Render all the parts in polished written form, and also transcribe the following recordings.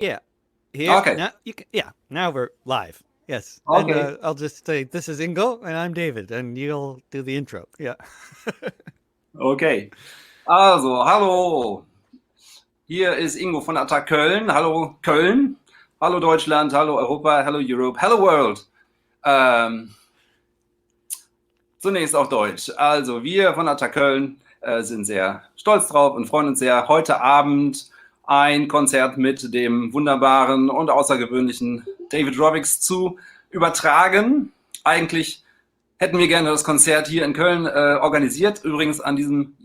Yeah. Here Okay. now you can. Yeah. Now we're live. Yes. And Okay. I'll just say this is Ingo and I'm David, and you'll do the intro. Yeah. Okay. Also, hallo. Hier ist Ingo von Attac Köln. Hallo Köln. Hallo Deutschland. Hallo Europa. Hallo Europe. Hello World. Zunächst auf Deutsch. Also, wir von Attac Köln sind sehr stolz drauf und freuen uns sehr, heute Abend ein Konzert mit dem wunderbaren und außergewöhnlichen David Rovics zu übertragen. Eigentlich hätten wir gerne das Konzert hier in Köln organisiert, übrigens an diesem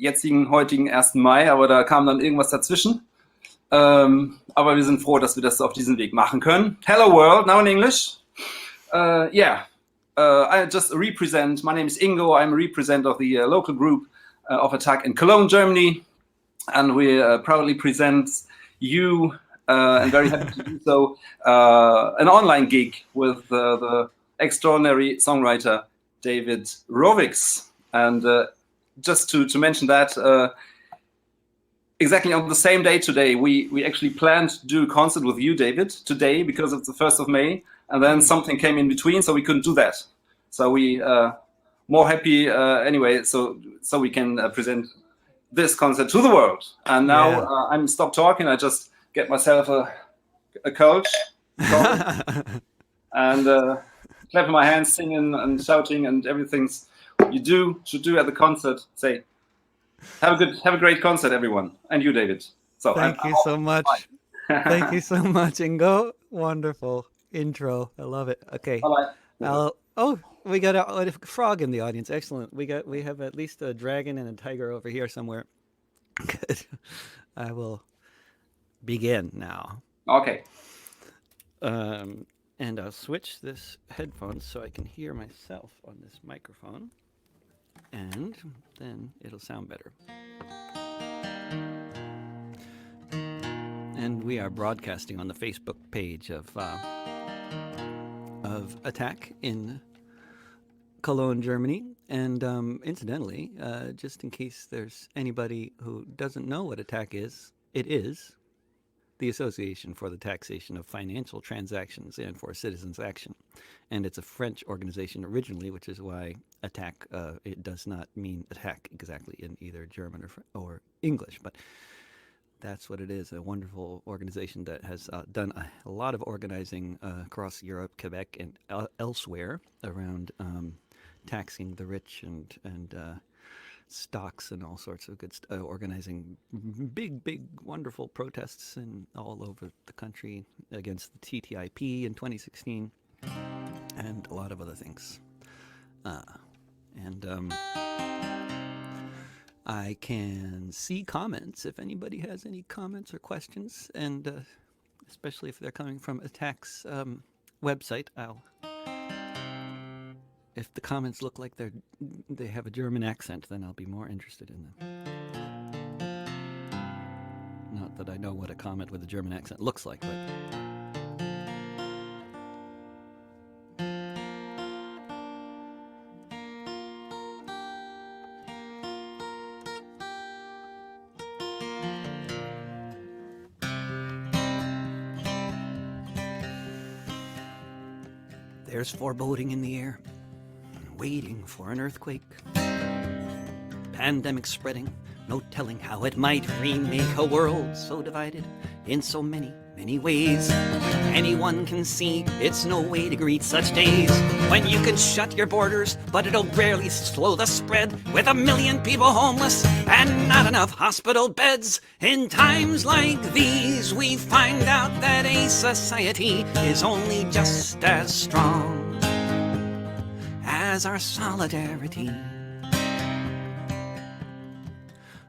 heutigen 1. Mai, aber da kam dann irgendwas dazwischen. Aber wir sind froh, dass wir das auf diesem Weg machen können. Hello World, now in English. I just represent, my name is Ingo, I'm a representative of the local group of Attac in Cologne, Germany, and we proudly present you, and very happy to do so, an online gig with the extraordinary songwriter David Rovics. And just to mention that, exactly on the same day today, we actually planned to do a concert with you, David, today because it's the 1st of May, and then something came in between, so we couldn't do that. So we more happy anyway, so we can present this concert to the world. And now I'm stopped talking. I just get myself a coach and clapping my hands, singing and shouting and everything you should do at the concert. Say, have a great concert, everyone, and you, David. So Thank you so much. Thank you so much, Ingo. Wonderful intro. I love it. Okay. We got a frog in the audience. Excellent. We have at least a dragon and a tiger over here somewhere. Good. I will begin now. Okay. And I'll switch this headphones so I can hear myself on this microphone, and then it'll sound better. And we are broadcasting on the Facebook page of Attac in Cologne, Germany. And incidentally, just in case there's anybody who doesn't know what Attac is, it is the Association for the Taxation of Financial Transactions and for Citizens Action. And it's a French organization originally, which is why Attac, it does not mean attack exactly in either German or English, but that's what it is, a wonderful organization that has done a lot of organizing across Europe, Quebec, and elsewhere around taxing the rich and stocks and all sorts of good organizing big, wonderful protests all over the country against the TTIP in 2016 and a lot of other things. I can see comments if anybody has any comments or questions, and especially if they're coming from Attac's website. If the comments look like they have a German accent, then I'll be more interested in them. Not that I know what a comment with a German accent looks like, but there's foreboding in the air, waiting for an earthquake. Pandemic spreading, no telling how it might remake a world so divided in so many ways. Anyone can see it's no way to greet such days when you can shut your borders, but it'll barely slow the spread with 1 million people homeless and not enough hospital beds. In times like these, we find out that a society is only just as strong as our solidarity.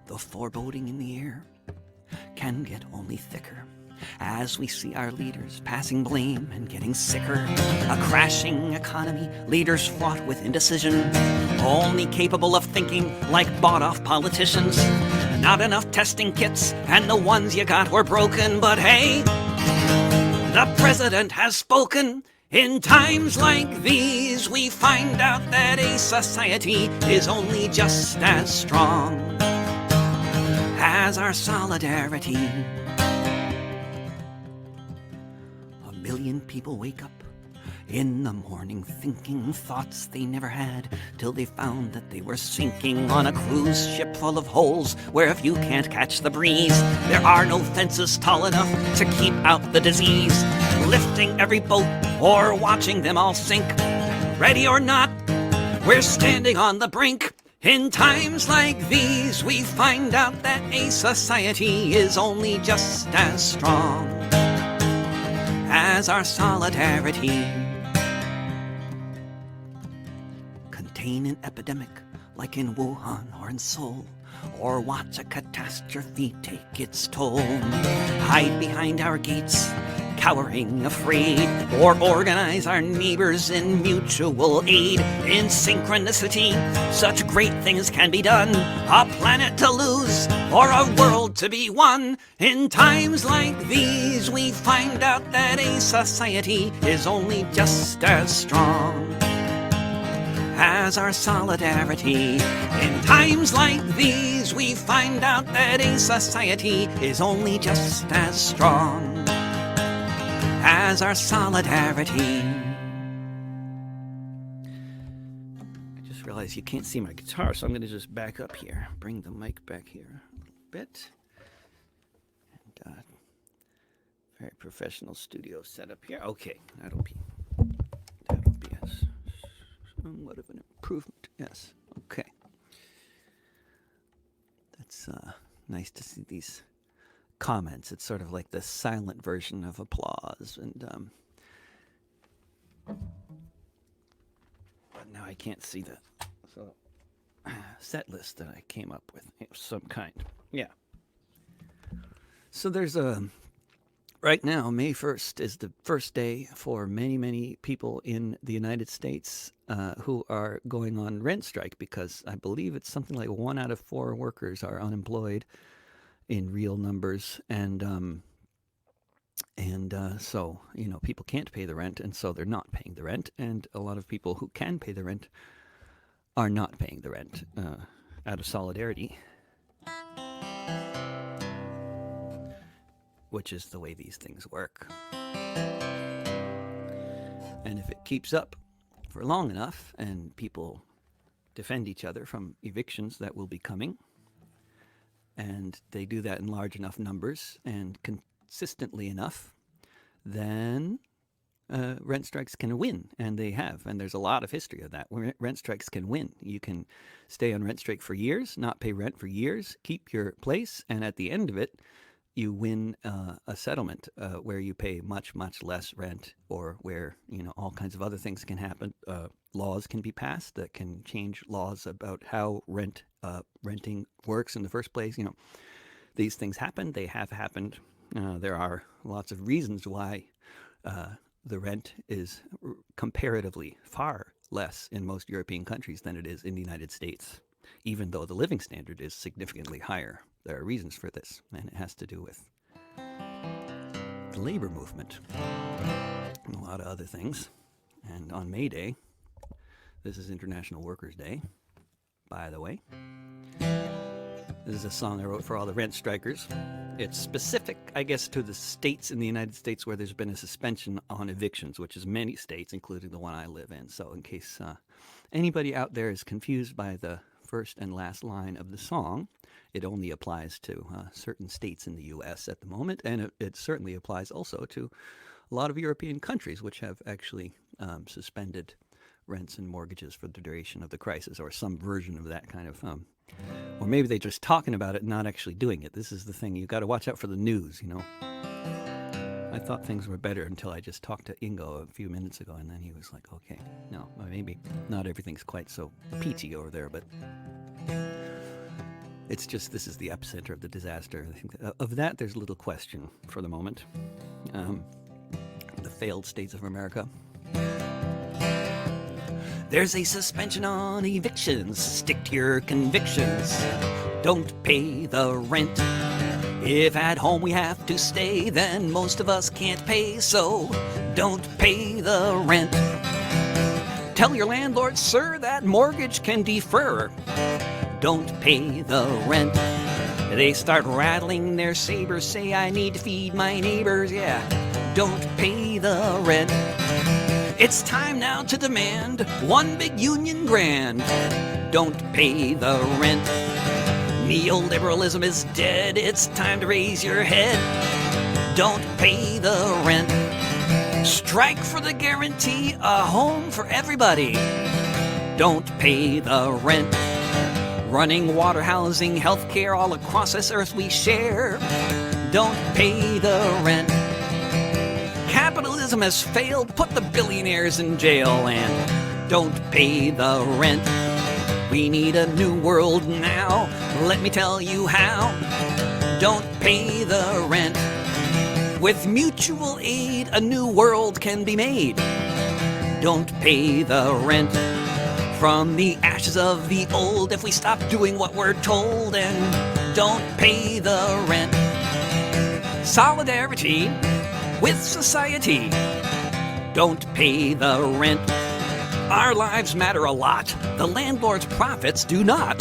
The foreboding in the air can get only thicker as we see our leaders passing blame and getting sicker. A crashing economy, leaders fraught with indecision, only capable of thinking like bought-off politicians. Not enough testing kits, and the ones you got were broken, but hey, the president has spoken. In times like these, we find out that a society is only just as strong as our solidarity. billion people wake up in the morning thinking thoughts they never had, till they found that they were sinking on a cruise ship full of holes, where if you can't catch the breeze, there are no fences tall enough to keep out the disease. Lifting every boat or watching them all sink, ready or not, we're standing on the brink. In times like these, we find out that a society is only just as strong as our solidarity. Contain an epidemic like in Wuhan or in Seoul, or watch a catastrophe take its toll. Hide behind our gates, cowering, afraid, or organize our neighbors in mutual aid. In synchronicity, such great things can be done. A planet to lose, or a world to be won. In times like these, we find out that a society is only just as strong as our solidarity. In times like these, we find out that a society is only just as strong as our solidarity. I just realized you can't see my guitar, so I'm going to just back up here. Bring the mic back here a little bit. And very professional studio setup here. Okay, that'll be a somewhat of an improvement. Yes. Okay. That's nice to see these comments. It's sort of like the silent version of applause, and but now I can't see the set list that I came up with of some kind. Yeah. So there's right now, May 1st is the first day for many, many people in the United States who are going on rent strike, because I believe it's something like 1 out of 4 workers are unemployed in real numbers, and so, you know, people can't pay the rent, and so they're not paying the rent, and a lot of people who can pay the rent are not paying the rent out of solidarity, which is the way these things work. And if it keeps up for long enough, and people defend each other from evictions that will be coming, and they do that in large enough numbers and consistently enough, then rent strikes can win, and they have. And there's a lot of history of that. Rent strikes can win. You can stay on rent strike for years, not pay rent for years, keep your place, and at the end of it, you win a settlement where you pay much, much less rent, or where, you know, all kinds of other things can happen. Laws can be passed that can change laws about how renting works in the first place. You know, these things happen. They have happened. There are lots of reasons why the rent is comparatively far less in most European countries than it is in the United States, even though the living standard is significantly higher. There are reasons for this, and it has to do with the labor movement and a lot of other things. And on May Day, this is International Workers' Day, by the way. This is a song I wrote for all the rent strikers. It's specific, I guess, to the states in the United States where there's been a suspension on evictions, which is many states, including the one I live in. So in case anybody out there is confused by the first and last line of the song, it only applies to certain states in the U.S. at the moment, and it certainly applies also to a lot of European countries, which have actually suspended rents and mortgages for the duration of the crisis, or some version of that kind of, or maybe they're just talking about it and not actually doing it. This is the thing. You've got to watch out for the news, you know. I thought things were better until I just talked to Ingo a few minutes ago, and then he was like, okay, no, maybe not everything's quite so peachy over there, but it's just, this is the epicenter of the disaster. I think of that, there's little question for the moment. The failed states of America. There's a suspension on evictions. Stick to your convictions. Don't pay the rent. If at home we have to stay, then most of us can't pay, so don't pay the rent. Tell your landlord, sir, that mortgage can defer. Don't pay the rent. They start rattling their sabers, say, I need to feed my neighbors, yeah. don't pay the rent. It's time now to demand one big union grand. Don't pay the rent. Neoliberalism is dead. It's time to raise your head. Don't pay the rent. Strike for the guarantee, a home for everybody. Don't pay the rent. Running water, housing, healthcare all across this earth we share. Don't pay the rent. Capitalism has failed. Put the billionaires in jail and don't pay the rent. We need a new world now. Let me tell you how. Don't pay the rent. With mutual aid, a new world can be made. Don't pay the rent. From the ashes of the old, if we stop doing what we're told, and don't pay the rent. Solidarity with society. Don't pay the rent. Our lives matter a lot. The landlord's profits do not.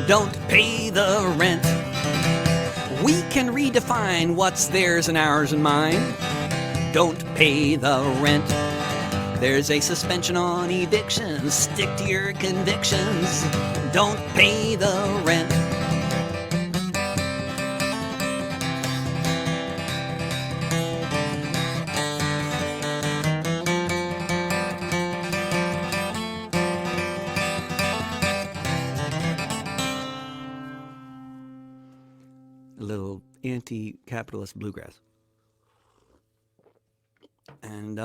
Don't pay the rent. We can redefine what's theirs and ours and mine. Don't pay the rent. There's a suspension on evictions. Stick to your convictions. Don't pay the rent. A little anti-capitalist bluegrass. And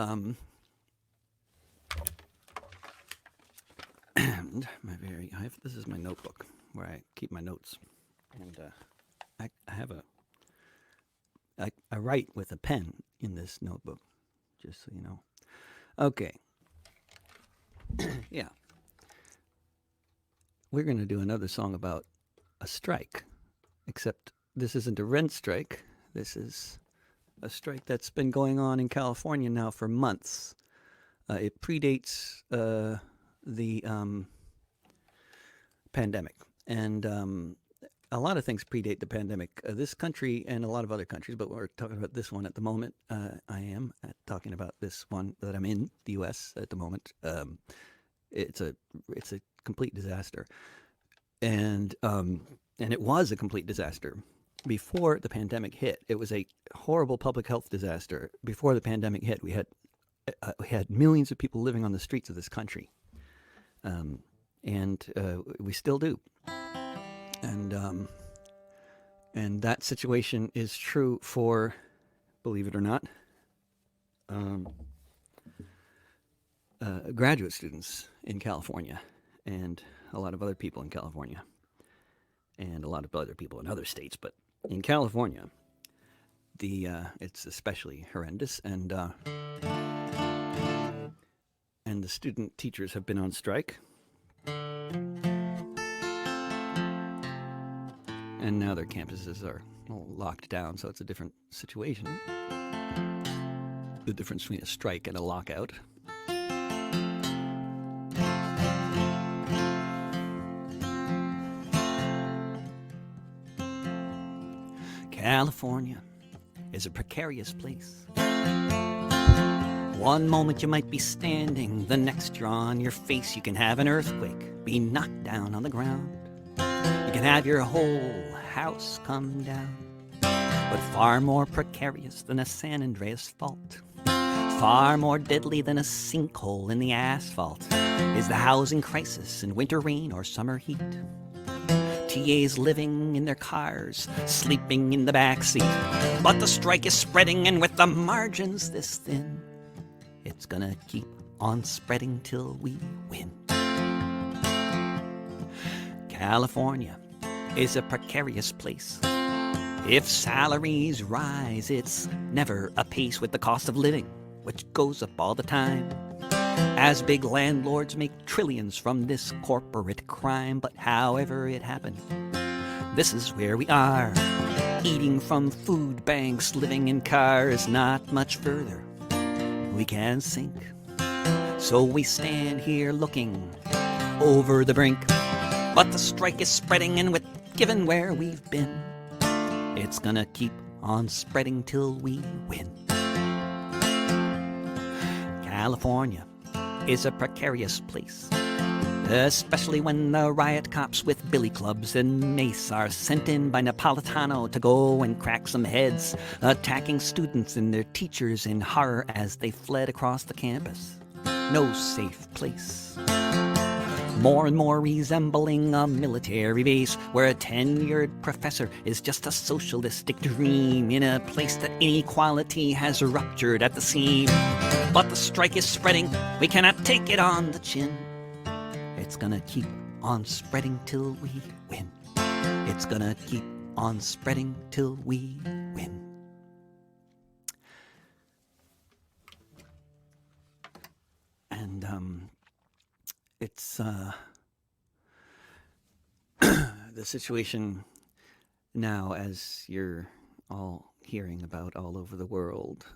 this is my notebook where I keep my notes, and I write with a pen in this notebook, just so you know. Okay. Yeah. We're going to do another song about a strike, except this isn't a rent strike. This is a strike that's been going on in California now for months. It predates the pandemic, and a lot of things predate the pandemic. This country and a lot of other countries, but we're talking about this one at the moment. I am talking about this one that I'm in, the U.S. at the moment. It's a complete disaster, and it was a complete disaster before the pandemic hit. It was a horrible public health disaster before the pandemic hit. We had millions of people living on the streets of this country, and we still do. And that situation is true for, believe it or not, graduate students in California, and a lot of other people in California, and a lot of other people in other states. But in California, it's especially horrendous, and the student teachers have been on strike. And now their campuses are all locked down, so it's a different situation. The difference between a strike and a lockout. California is a precarious place. One moment you might be standing, the next you're on your face. You can have an earthquake, be knocked down on the ground. You can have your whole house come down. But far more precarious than a San Andreas fault, far more deadly than a sinkhole in the asphalt, is the housing crisis in winter rain or summer heat. TAs living in their cars, sleeping in the backseat. But the strike is spreading, and with the margins this thin, it's gonna keep on spreading till we win. California is a precarious place. If salaries rise, it's never apace with the cost of living, which goes up all the time. As big landlords make trillions from this corporate crime. But however it happened, this is where we are, eating from food banks, living in cars. Not much further we can sink, so we stand here looking over the brink. But the strike is spreading, and given where we've been, it's gonna keep on spreading till we win. California is a precarious place, especially when the riot cops with billy clubs and mace are sent in by Napolitano to go and crack some heads, attacking students and their teachers in horror as they fled across the campus. No safe place. More and more resembling a military base where a tenured professor is just a socialistic dream in a place that inequality has ruptured at the seam. But the strike is spreading, we cannot take it on the chin. It's gonna keep on spreading till we win. It's gonna keep on spreading till we win. And, it's the situation now, as you're all hearing about all over the world.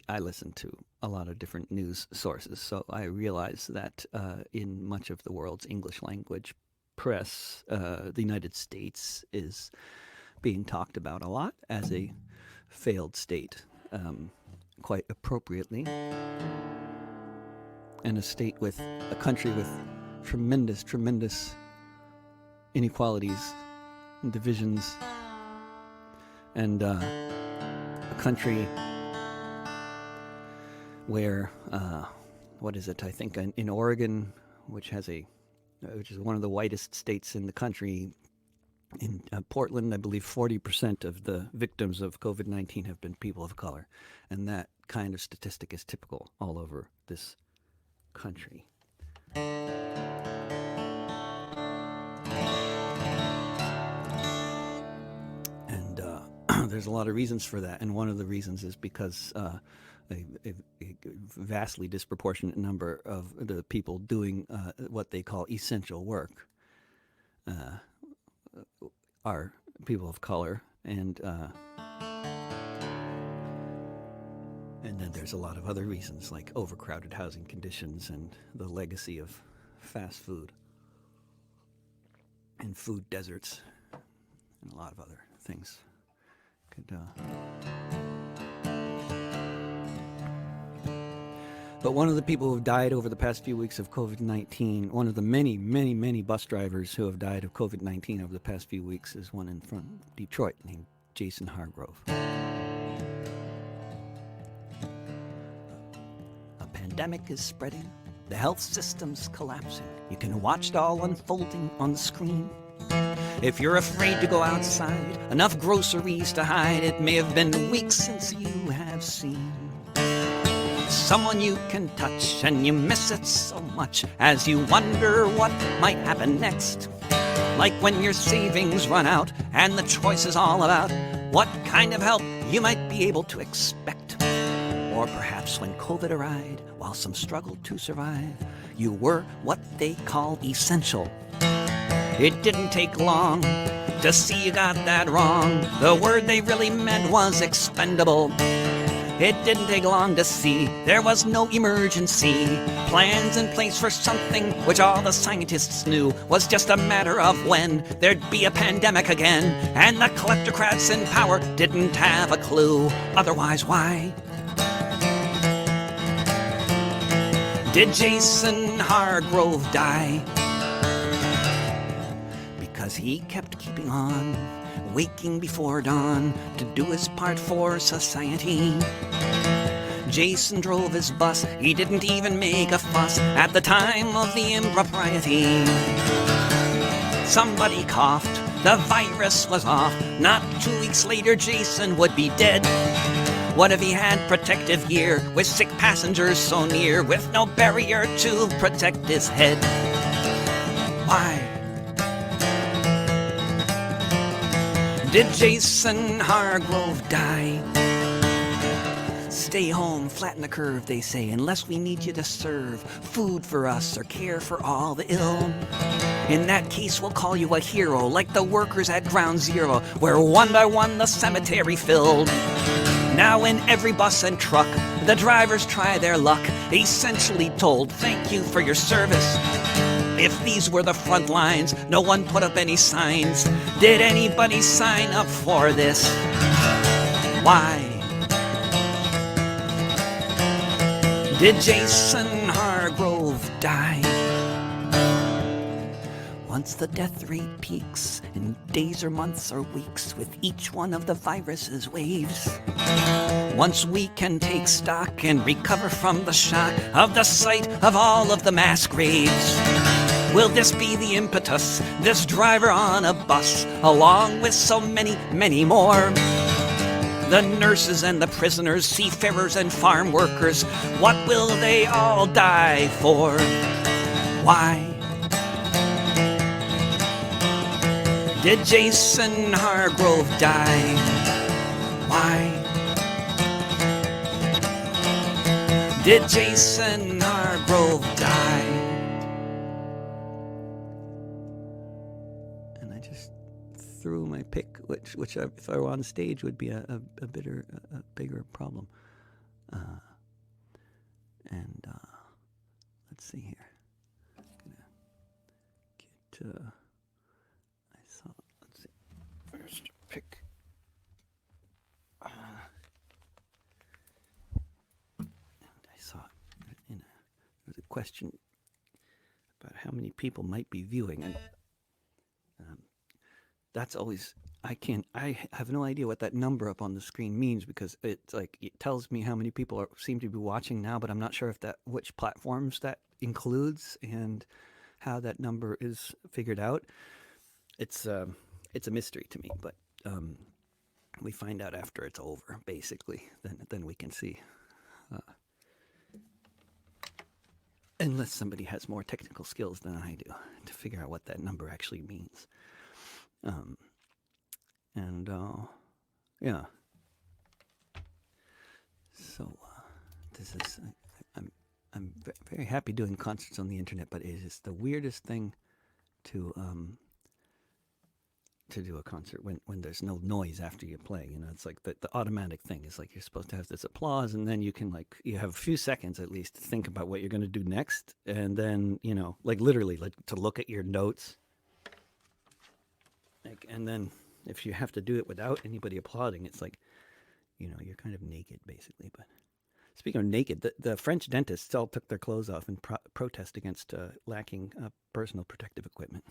I listen to a lot of different news sources, so I realize that in much of the world's English language press, the United States is being talked about a lot as a failed state, quite appropriately. And a country with tremendous inequalities and divisions, and a country where, what is it? I think in Oregon, which is one of the whitest states in the country, in Portland, I believe 40% of the victims of COVID-19 have been people of color, and that kind of statistic is typical all over this country. And there's a lot of reasons for that, and one of the reasons is because a vastly disproportionate number of the people doing what they call essential work are people of color, and then there's a lot of other reasons, like overcrowded housing conditions and the legacy of fast food and food deserts and a lot of other things. But one of the people who have died over the past few weeks of COVID-19, one of the many bus drivers who have died of COVID-19 over the past few weeks, is one from Detroit named Jason Hargrove. Pandemic is spreading, the health system's collapsing. You can watch it all unfolding on the screen. If you're afraid to go outside, enough groceries to hide, it may have been weeks since you have seen someone you can touch, and you miss it so much as you wonder what might happen next. Like when your savings run out and the choice is all about what kind of help you might be able to expect. Or perhaps when COVID arrived, while some struggled to survive, you were what they call essential. It didn't take long to see you got that wrong. The word they really meant was expendable. It didn't take long to see there was no emergency. Plans in place for something which all the scientists knew was just a matter of when there'd be a pandemic again. And the kleptocrats in power didn't have a clue. Otherwise, why did Jason Hargrove die? Because he kept keeping on, waking before dawn to do his part for society. Jason drove his bus, he didn't even make a fuss at the time of the impropriety. Somebody coughed, the virus was off. Not 2 weeks later, Jason would be dead. What if he had protective gear, with sick passengers so near, with no barrier to protect his head? Why did Jason Hargrove die? Stay home, flatten the curve, they say, unless we need you to serve food for us or care for all the ill. In that case, we'll call you a hero, like the workers at Ground Zero, where one by one the cemetery filled. Now in every bus and truck, the drivers try their luck, essentially told, thank you for your service. If these were the front lines, no one put up any signs. Did anybody sign up for this? Why Did Jason Hargrove die? Once the death rate peaks in days or months or weeks with each one of the virus's waves. Once we can take stock and recover from the shock of the sight of all of the mass graves. Will this be the impetus, this driver on a bus, along with so many, many more? The nurses and the prisoners, seafarers and farm workers, what will they all die for? Why? Did Jason Hargrove die? Why? Did Jason Hargrove die? And I just threw my pick, which if I were on stage would be a bigger problem. Let's see here. I'm gonna get. Let's see. First pick. And I saw there was a question about how many people might be viewing, and that's always I have no idea what that number up on the screen means, because it's like it tells me how many people seem to be watching now, but I'm not sure if which platforms that includes and how that number is figured out. It's a mystery to me, but we find out after it's over, basically. Then we can see. Unless somebody has more technical skills than I do to figure out what that number actually means. Yeah. So this is I'm very happy doing concerts on the internet, but it is the weirdest thing to do a concert when there's no noise after you play. You know, it's like the automatic thing is like you're supposed to have this applause, and then you have a few seconds at least to think about what you're going to do next, and then literally to look at your notes. And then if you have to do it without anybody applauding, it's like, you're kind of naked basically. But speaking of naked, the French dentists all took their clothes off in protest against lacking personal protective equipment.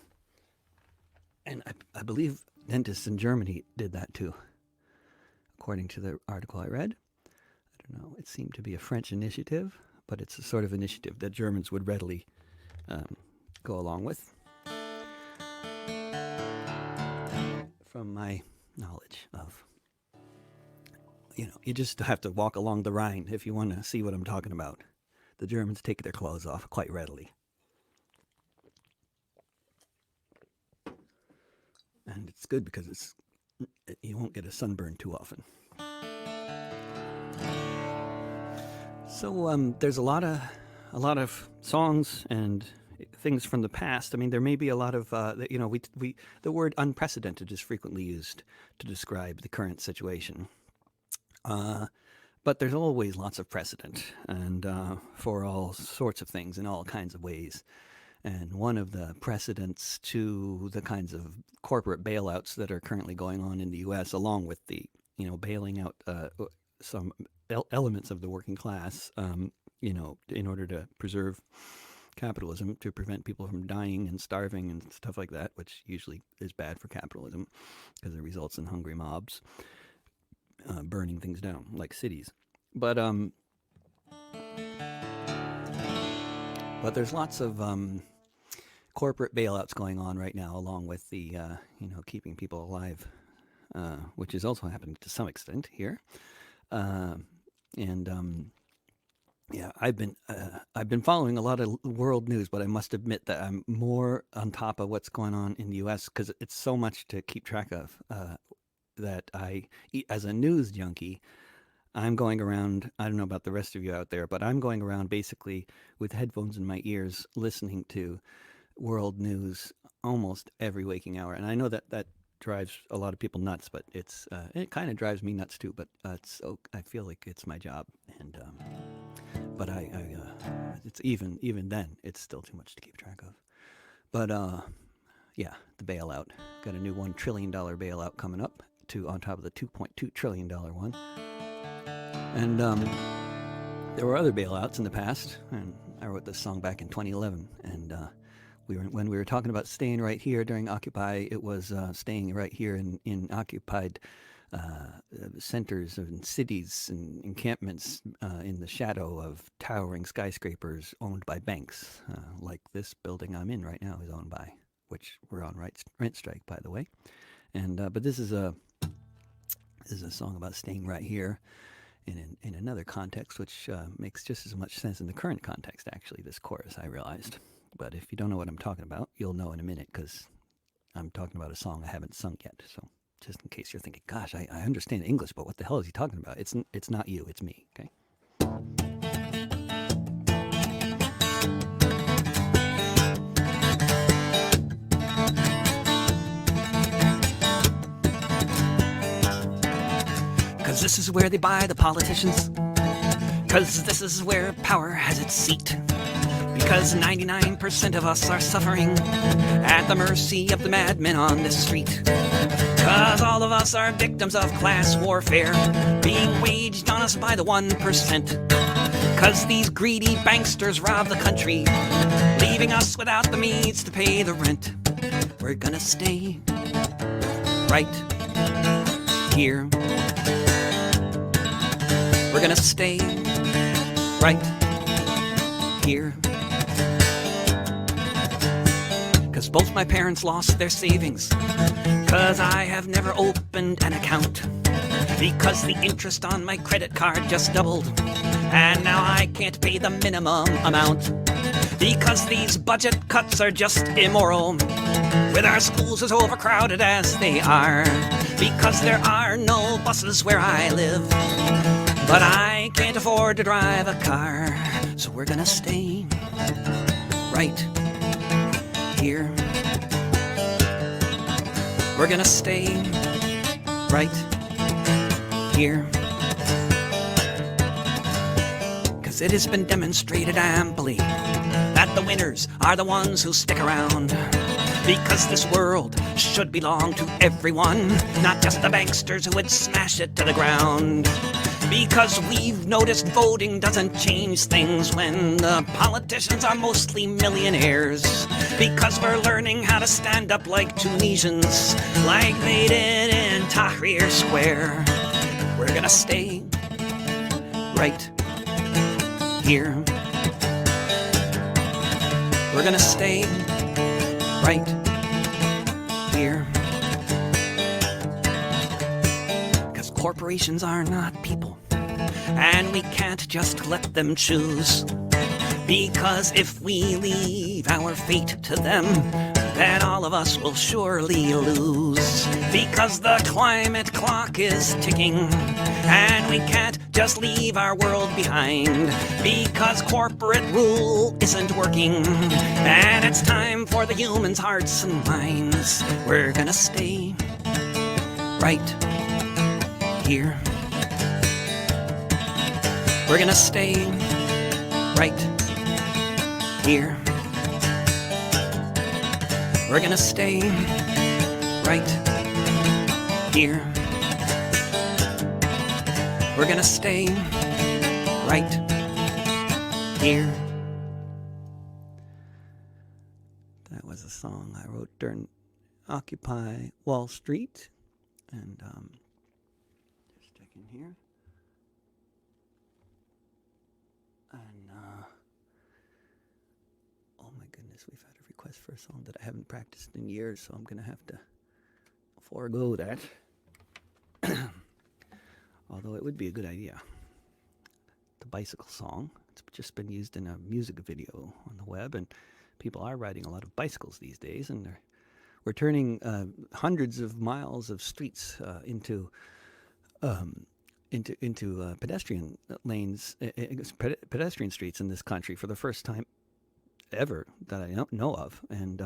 And I believe dentists in Germany did that too, according to the article I read. I don't know. It seemed to be a French initiative, but it's a sort of initiative that Germans would readily go along with. From my knowledge of, you just have to walk along the Rhine if you want to see what I'm talking about. The Germans take their clothes off quite readily. And it's good because you won't get a sunburn too often. So there's a lot of songs and things from the past. I mean, there may be a lot of the word unprecedented is frequently used to describe the current situation. But there's always lots of precedent, and for all sorts of things in all kinds of ways. And one of the precedents to the kinds of corporate bailouts that are currently going on in the U.S., along with the bailing out some elements of the working class, in order to preserve capitalism, to prevent people from dying and starving and stuff like that, which usually is bad for capitalism because it results in hungry mobs burning things down like cities. But there's lots of corporate bailouts going on right now, along with the keeping people alive, which is also happening to some extent here. Yeah, I've been following a lot of world news, but I must admit that I'm more on top of what's going on in the U.S. because it's so much to keep track of that as a news junkie, I'm going around. I don't know about the rest of you out there, but I'm going around basically with headphones in my ears, listening to world news almost every waking hour. And I know that drives a lot of people nuts, but it kind of drives me nuts too. But I feel like it's my job, and but it's even then it's still too much to keep track of. But yeah, the bailout, got a new $1 trillion bailout coming up on top of the $2.2 trillion one, and There were other bailouts in the past, and I wrote this song back in 2011. And when we were talking about staying right here during Occupy, it was staying right here in occupied centers and cities and encampments in the shadow of towering skyscrapers owned by banks, like this building I'm in right now is owned by, which we're on rent strike, by the way. And but this is a song about staying right here in another context, which makes just as much sense in the current context, actually, this chorus, I realized. But if you don't know what I'm talking about, you'll know in a minute, because I'm talking about a song I haven't sung yet. So just in case you're thinking, gosh, I understand English, but what the hell is he talking about? It's not you, it's me, okay? Cause this is where they buy the politicians. Cause this is where power has its seat. Because 99% of us are suffering at the mercy of the madmen on this street. Cause all of us are victims of class warfare being waged on us by the 1%. Cause these greedy banksters rob the country, leaving us without the means to pay the rent. We're gonna stay right here. We're gonna stay right here. Cause both my parents lost their savings. Cause I have never opened an account. Because the interest on my credit card just doubled. And now I can't pay the minimum amount. Because these budget cuts are just immoral. With our schools as overcrowded as they are. Because there are no buses where I live. But I can't afford to drive a car. So we're gonna stay right here. We're gonna stay right here. Cause it has been demonstrated amply that the winners are the ones who stick around. Because this world should belong to everyone, not just the banksters who would smash it to the ground. Because we've noticed voting doesn't change things when the politicians are mostly millionaires. Because we're learning how to stand up like Tunisians, like they did in Tahrir Square. We're gonna stay right here. We're gonna stay right here. Cause corporations are not people, and we can't just let them choose. Because if we leave our fate to them, then all of us will surely lose. Because the climate clock is ticking, and we can't just leave our world behind. Because corporate rule isn't working, and it's time for the humans' hearts and minds. We're gonna stay right here. We're gonna stay right here. We're gonna stay right here. We're gonna stay right here. That was a song I wrote during Occupy Wall Street. And just checking here. And oh my goodness, we've had a request for a song that I haven't practiced in years, so I'm gonna have to forego that. Although it would be a good idea. The bicycle song. It's just been used in a music video on the web, and people are riding a lot of bicycles these days, and we're turning hundreds of miles of streets into pedestrian lanes, pedestrian streets in this country for the first time ever that I know of, and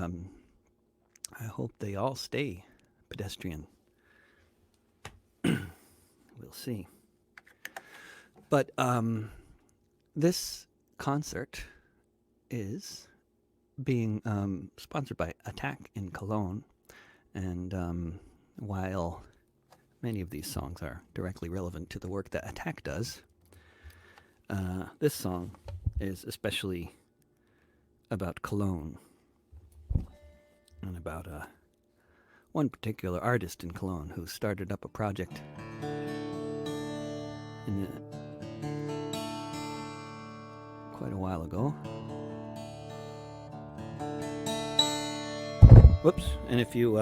I hope they all stay pedestrian. We'll see. But this concert is being sponsored by Attack in Cologne, and while many of these songs are directly relevant to the work that Attack does, this song is especially about Cologne and about one particular artist in Cologne who started up a project quite a while ago. Whoops! And if you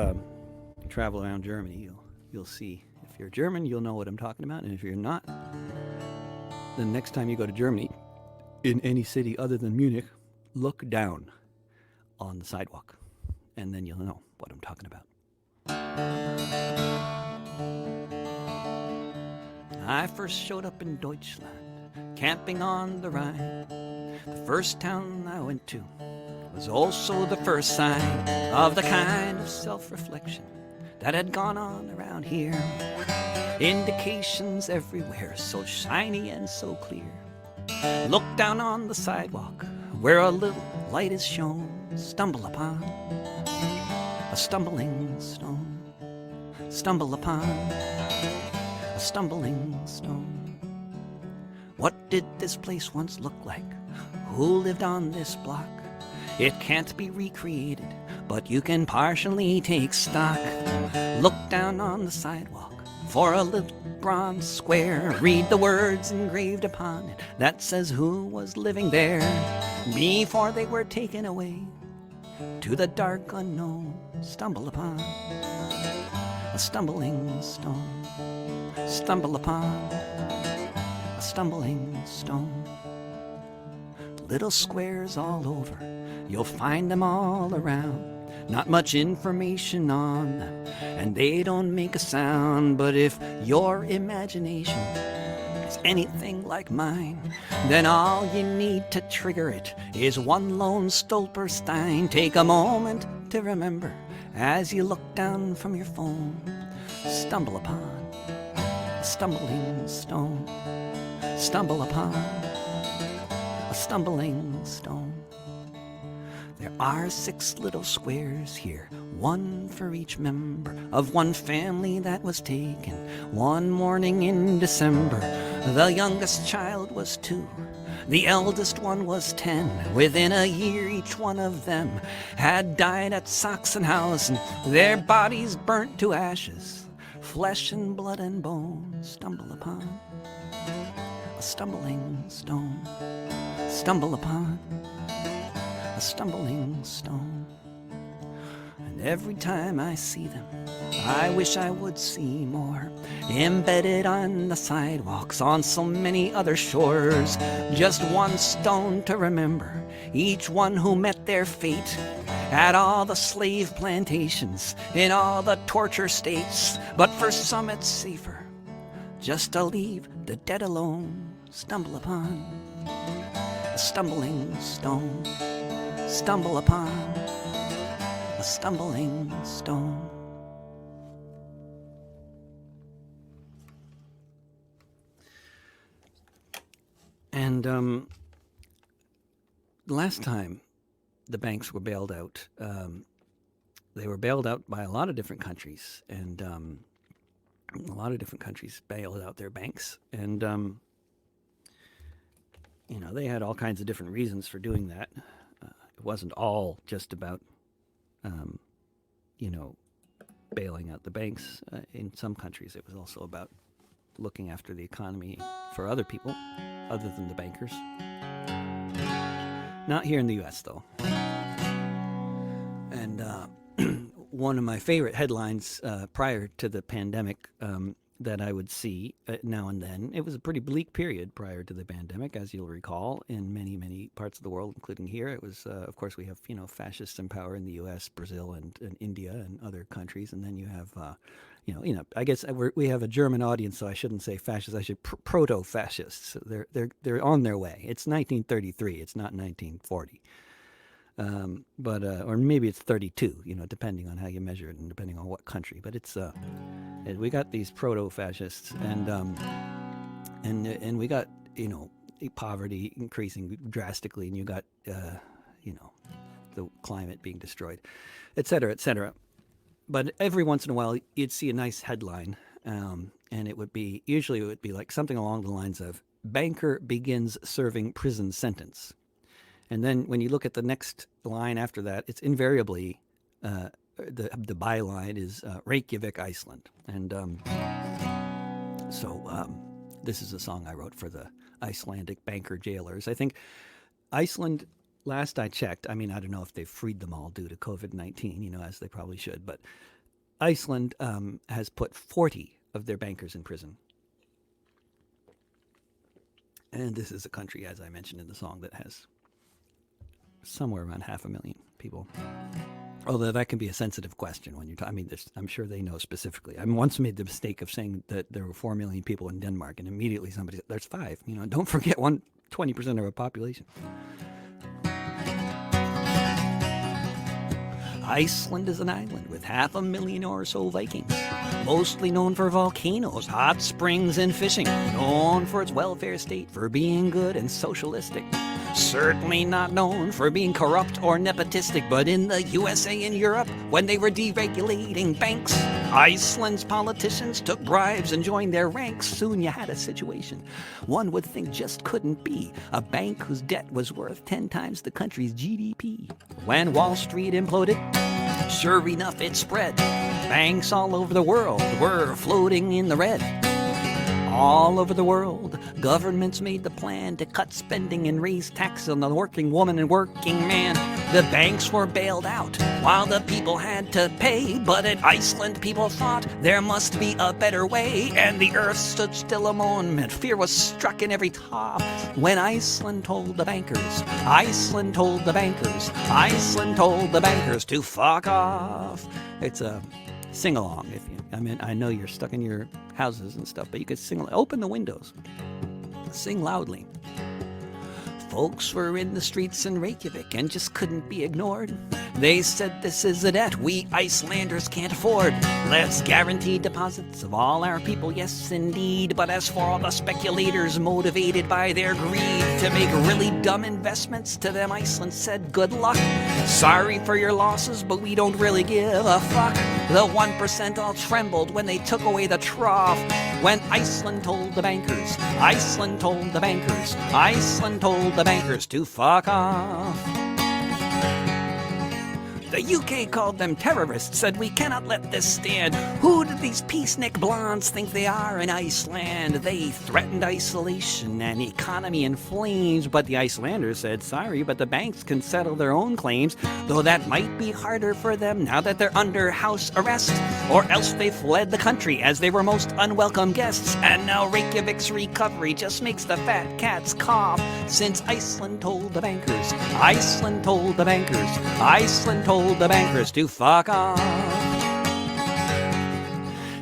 travel around Germany, you'll see. If you're German, you'll know what I'm talking about, and if you're not, then next time you go to Germany, in any city other than Munich, look down on the sidewalk, and then you'll know what I'm talking about. I first showed up in Deutschland, camping on the Rhine. The first town I went to was also the first sign of the kind of self-reflection that had gone on around here. Indications everywhere, so shiny and so clear. Look down on the sidewalk, where a little light is shown. Stumble upon a stumbling stone. Stumble upon a stumbling stone. What did this place once look like? Who lived on this block? It can't be recreated, but you can partially take stock. Look down on the sidewalk for a little bronze square. Read the words engraved upon it that says who was living there before they were taken away to the dark unknown. Stumble upon a stumbling stone. Stumble upon a stumbling stone. Little squares all over, you'll find them all around. Not much information on them, and they don't make a sound. But if your imagination is anything like mine, then all you need to trigger it is one lone Stolperstein. Take a moment to remember as you look down from your phone. Stumble upon a stumbling stone. Stumble upon a stumbling stone. There are 6 little squares here, one for each member of one family that was taken one morning in December. The youngest child was 2, the eldest one was 10. Within a year each one of them had died at Sachsenhausen, their bodies burnt to ashes, flesh and blood and bone. Stumble upon a stumbling stone. Stumble upon a stumbling stone. And every time I see them, I wish I would see more, embedded on the sidewalks on so many other shores. Just one stone to remember each one who met their fate at all the slave plantations in all the torture states. But for some it's safer just to leave the dead alone. Stumble upon a stumbling stone. Stumble upon a stumbling stone. And last time the banks were bailed out, they were bailed out by a lot of different countries, and a lot of different countries bailed out their banks, and they had all kinds of different reasons for doing that. It wasn't all just about, bailing out the banks. In some countries, it was also about looking after the economy for other people, other than the bankers. Not here in the U.S., though. And one of my favorite headlines prior to the pandemic that I would see now and then. It was a pretty bleak period prior to the pandemic, as you'll recall, in many, many parts of the world, including here. It was, of course, we have, fascists in power in the U.S., Brazil, and India, and other countries. And then you have, I guess we have a German audience, so I shouldn't say fascists. I should proto-fascists. They're on their way. It's 1933. It's not 1940. Or maybe it's 32, depending on how you measure it and depending on what country. But it's we got these proto-fascists, and we got poverty increasing drastically, and you got the climate being destroyed, et cetera, et cetera. But every once in a while, you'd see a nice headline, and it would be like something along the lines of banker begins serving prison sentence. And then when you look at the next line after that, it's invariably the byline is Reykjavik, Iceland. And this is a song I wrote for the Icelandic banker jailers. I think Iceland, last I checked, I mean, I don't know if they've freed them all due to COVID-19, as they probably should, but Iceland has put 40 of their bankers in prison. And this is a country, as I mentioned in the song, that has somewhere around 500,000 people. Although that can be a sensitive question when you're talking. I mean, I'm sure they know specifically. I once made the mistake of saying that there were 4 million people in Denmark, and immediately somebody said, there's 5. Don't forget 20% of our population. Iceland is an island with 500,000 or so Vikings, mostly known for volcanoes, hot springs, and fishing, known for its welfare state for being good and socialistic. Certainly not known for being corrupt or nepotistic, but in the USA and Europe, when they were deregulating banks, Iceland's politicians took bribes and joined their ranks. Soon you had a situation one would think just couldn't be. A bank whose debt was worth 10 times the country's GDP. When Wall Street imploded, sure enough it spread. Banks all over the world were floating in the red. All over the world, governments made the plan to cut spending and raise taxes on the working woman and working man. The banks were bailed out while the people had to pay. But at Iceland, people thought there must be a better way. And the earth stood still a moment. Fear was struck in every top when Iceland told the bankers, Iceland told the bankers, Iceland told the bankers to fuck off. It's a sing-along. I know you're stuck in your houses and stuff, but you could sing. Open the windows. Sing loudly. Folks were in the streets in Reykjavik and just couldn't be ignored. They said this is a debt we Icelanders can't afford. Let's guarantee deposits of all our people, yes indeed. But as for all the speculators motivated by their greed to make really dumb investments, to them Iceland said good luck. Sorry for your losses, but we don't really give a fuck. The 1% all trembled when they took away the trough. When Iceland told the bankers, Iceland told the bankers, Iceland told the bankers to fuck off. The UK called them terrorists, said we cannot let this stand. Who did these peacenik blondes think they are in Iceland? They threatened isolation and economy in flames, but the Icelanders said, sorry, but the banks can settle their own claims, though that might be harder for them now that they're under house arrest, or else they fled the country as they were most unwelcome guests. And now Reykjavik's recovery just makes the fat cats cough, since Iceland told the bankers, Iceland told the bankers, Iceland told the bankers to fuck off.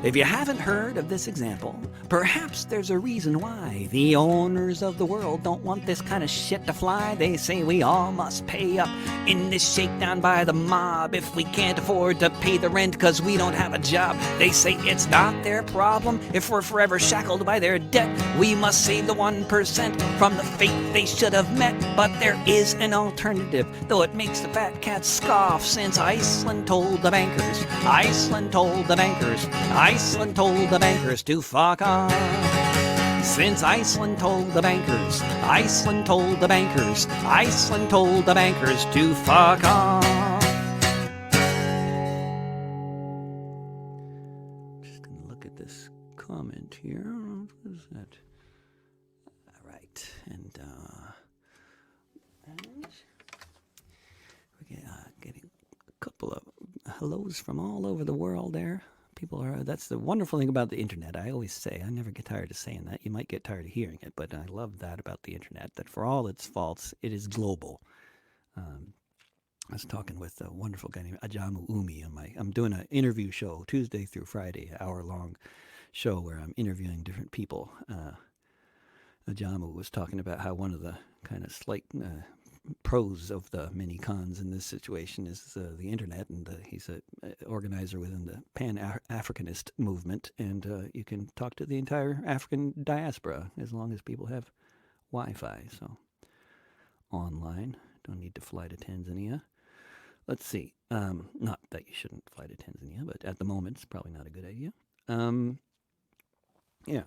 If you haven't heard of this example, perhaps there's a reason why the owners of the world don't want this kind of shit to fly. They say we all must pay up in this shakedown by the mob if we can't afford to pay the rent because we don't have a job. They say it's not their problem if we're forever shackled by their debt. We must save the 1% from the fate they should have met. But there is an alternative, though it makes the fat cats scoff, since Iceland told the bankers, Iceland told the bankers, Iceland told the bankers to fuck off. Since Iceland told the bankers, Iceland told the bankers, Iceland told the bankers to fuck off. Just gonna look at this comment here. What is that? All right, and we're getting a couple of hellos from all over the world there. People are, that's the wonderful thing about the internet. I always say, I never get tired of saying that. You might get tired of hearing it, but I love that about the internet, that for all its faults, it is global. I was talking with a wonderful guy named Ajamu Umi. I'm doing an interview show Tuesday through Friday, an hour-long show where I'm interviewing different people. Ajamu was talking about how one of the kind of slight pros of the many cons in this situation is the internet, and he's an organizer within the Pan-Africanist movement, and you can talk to the entire African diaspora as long as people have Wi-Fi, so online. Don't need to fly to Tanzania. Let's see. Not that you shouldn't fly to Tanzania, but at the moment it's probably not a good idea. Yeah.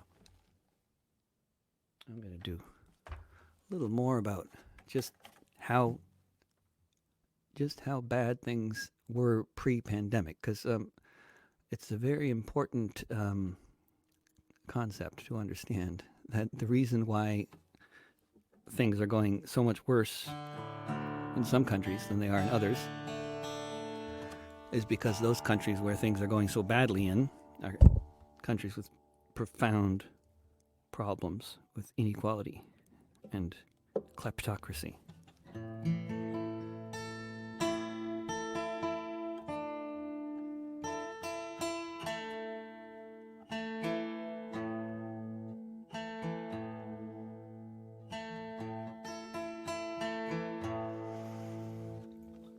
I'm going to do a little more about just how bad things were pre-pandemic, because it's a very important concept to understand that the reason why things are going so much worse in some countries than they are in others is because those countries where things are going so badly in are countries with profound problems with inequality and kleptocracy.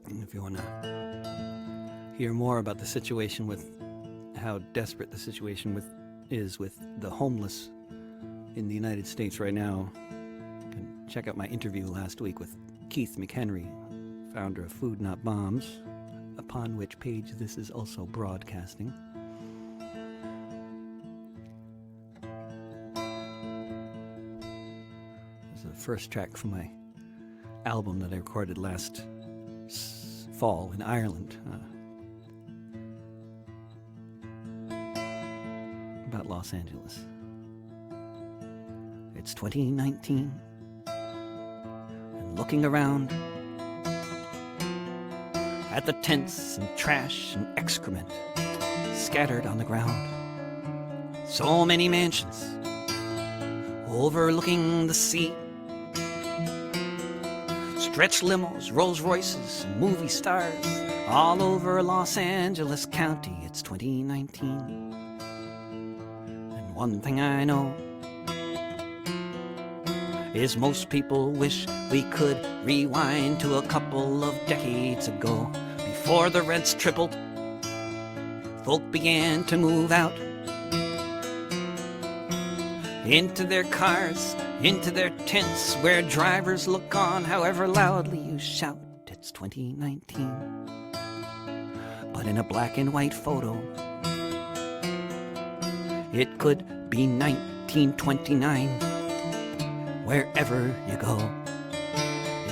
And if you want to hear more about the situation with how desperate the situation is with the homeless in the United States right now, you can check out my interview last week with Keith McHenry, founder of Food Not Bombs, upon which page this is also broadcasting. This is the first track from my album that I recorded last fall in Ireland, about Los Angeles. It's 2019, and looking around at the tents and trash and excrement scattered on the ground. So many mansions overlooking the sea. Stretch limos, Rolls Royces, and movie stars all over Los Angeles County. It's 2019. And one thing I know is most people wish we could rewind to a couple of decades ago. Before the rents tripled, folk began to move out into their cars, into their tents, where drivers look on however loudly you shout. It's 2019. But in a black and white photo, it could be 1929. Wherever you go,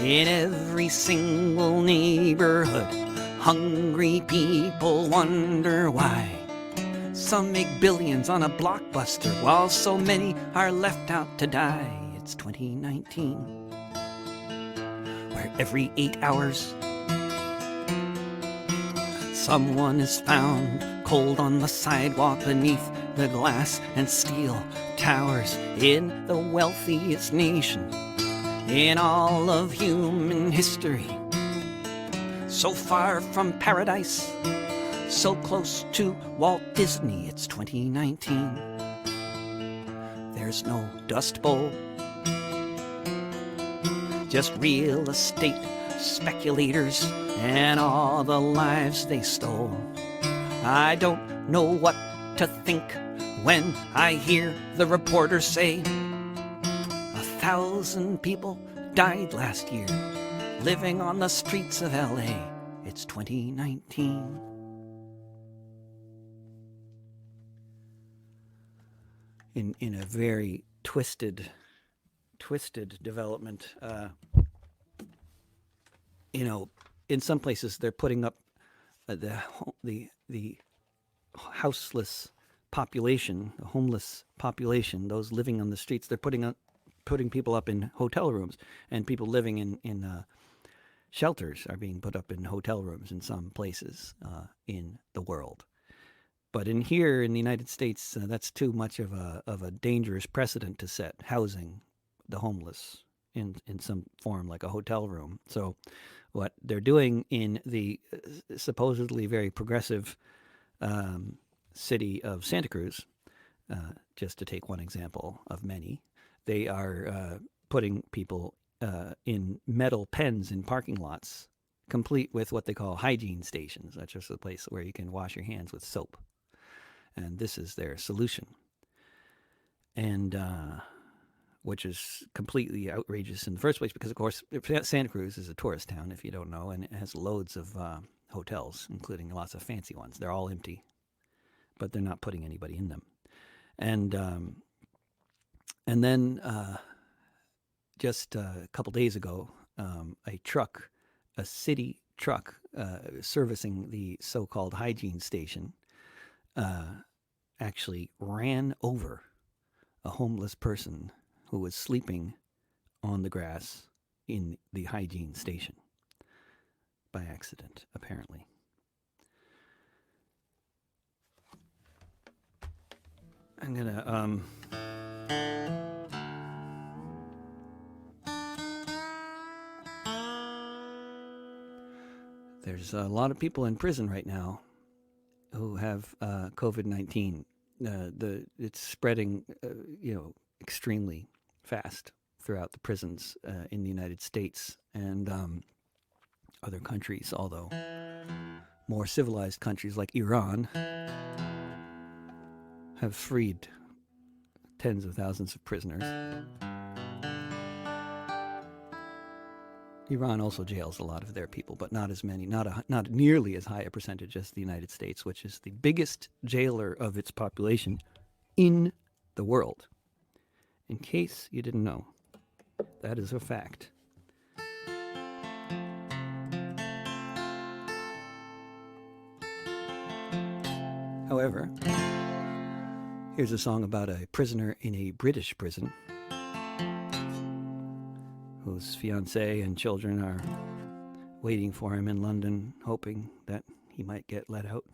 in every single neighborhood, hungry people wonder why. Some make billions on a blockbuster, while so many are left out to die. It's 2019, where every 8 hours someone is found cold on the sidewalk beneath the glass and steel towers in the wealthiest nation in all of human history. So far from paradise, so close to Walt Disney. It's 2019. There's no Dust Bowl, just real estate speculators and all the lives they stole. I don't know what to think when I hear the reporters say 1,000 people died last year living on the streets of LA. It's 2019. In a very twisted development, in some places they're putting up the houseless population, the homeless population, those living on the streets. They're putting people up in hotel rooms, and people living in shelters are being put up in hotel rooms in some places in the world. But in here in the United States, that's too much of a dangerous precedent to set, housing the homeless in some form like a hotel room. So what they're doing in the supposedly very progressive city of Santa Cruz, just to take one example of many, they are putting people in metal pens in parking lots, complete with what they call hygiene stations. That's just a place where you can wash your hands with soap. And this is their solution. And which is completely outrageous in the first place because, of course, Santa Cruz is a tourist town, if you don't know, and it has loads of hotels, including lots of fancy ones. They're all empty, but they're not putting anybody in them. And And then just a couple days ago, a city truck servicing the so-called hygiene station, actually ran over a homeless person who was sleeping on the grass in the hygiene station by accident, apparently. I'm gonna there's a lot of people in prison right now who have COVID-19. It's spreading, extremely fast throughout the prisons in the United States and other countries, although more civilized countries like Iran have freed tens of thousands of prisoners. Iran also jails a lot of their people, but not as many, not nearly as high a percentage as the United States, which is the biggest jailer of its population in the world. In case you didn't know, that is a fact. However, here's a song about a prisoner in a British prison whose fiancée and children are waiting for him in London, hoping that he might get let out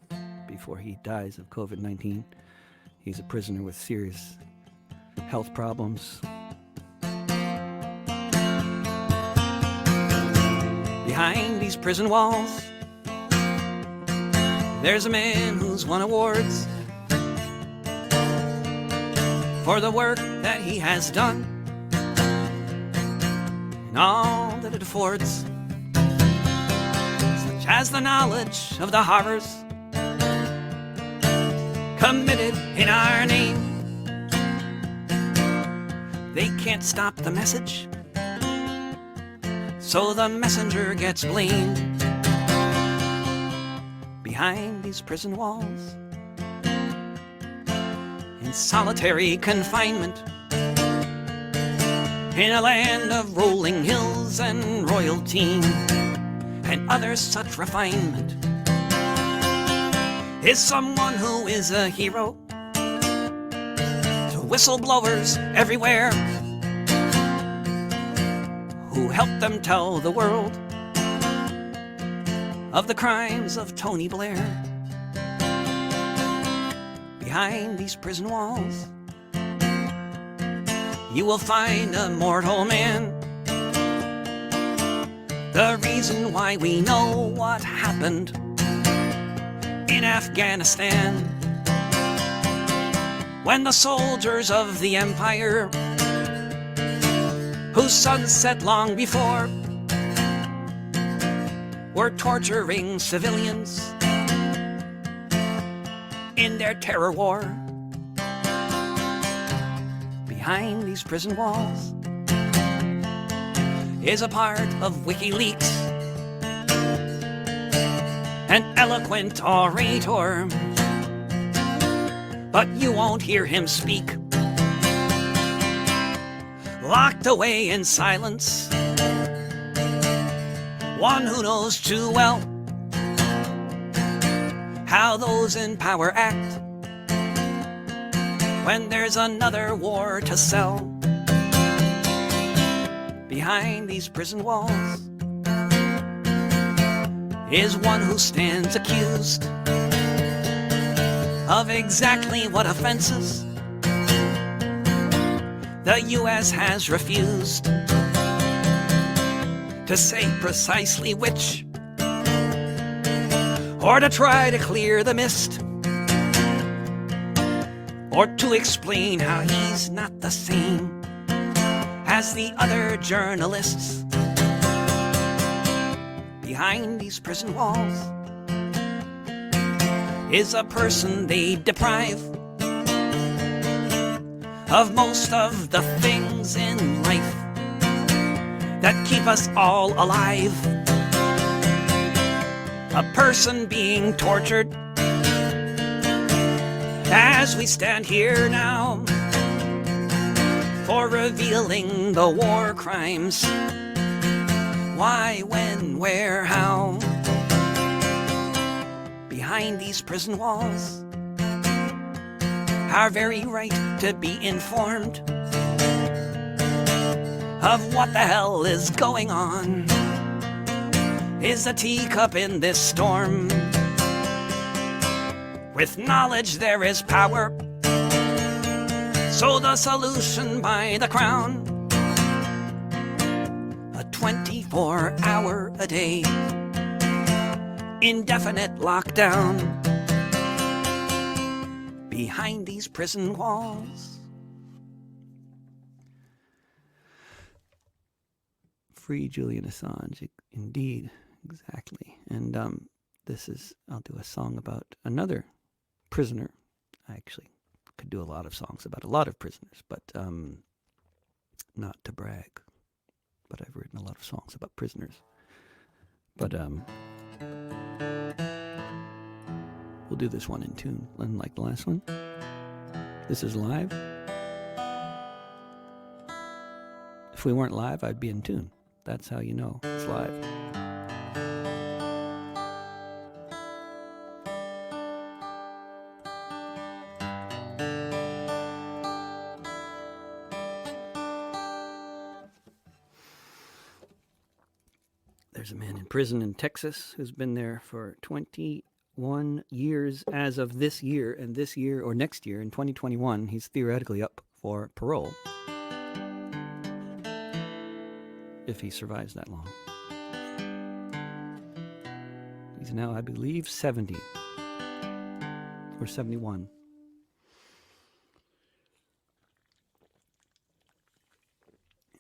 before he dies of COVID-19. He's a prisoner with serious health problems. Behind these prison walls, there's a man who's won awards for the work that he has done and all that it affords, such as the knowledge of the horrors committed in our name. They can't stop the message, so the messenger gets blamed. Behind these prison walls, in solitary confinement, in a land of rolling hills and royalty and other such refinement, is someone who is a hero to whistleblowers everywhere, who help them tell the world of the crimes of Tony Blair. Behind these prison walls, you will find a mortal man, the reason why we know what happened in Afghanistan, when the soldiers of the empire, whose sun set long before, were torturing civilians in their terror war. Behind these prison walls is a part of WikiLeaks, an eloquent orator, but you won't hear him speak. Locked away in silence, one who knows too well how those in power act when there's another war to sell. Behind these prison walls is one who stands accused of exactly what offenses the U.S. has refused to say precisely which, or to try to clear the mist, or to explain how he's not the same as the other journalists. Behind these prison walls is a person they deprive of most of the things in life that keep us all alive. A person being tortured as we stand here now, for revealing the war crimes. Why, when, where, how? Behind these prison walls, our very right to be informed of what the hell is going on is a teacup in this storm. With knowledge there is power, so the solution by the crown, a 24-hour-a-day indefinite lockdown behind these prison walls. Free Julian Assange, indeed, exactly. And I'll do a song about another prisoner. I actually could do a lot of songs about a lot of prisoners, but not to brag. But I've written a lot of songs about prisoners. But we'll do this one in tune, unlike the last one. This is live. If we weren't live, I'd be in tune. That's how you know it's live. There's a man in prison in Texas who's been there for 21 years as of this year, and this year or next year in 2021, he's theoretically up for parole if he survives that long. He's now, I believe, 70 or 71.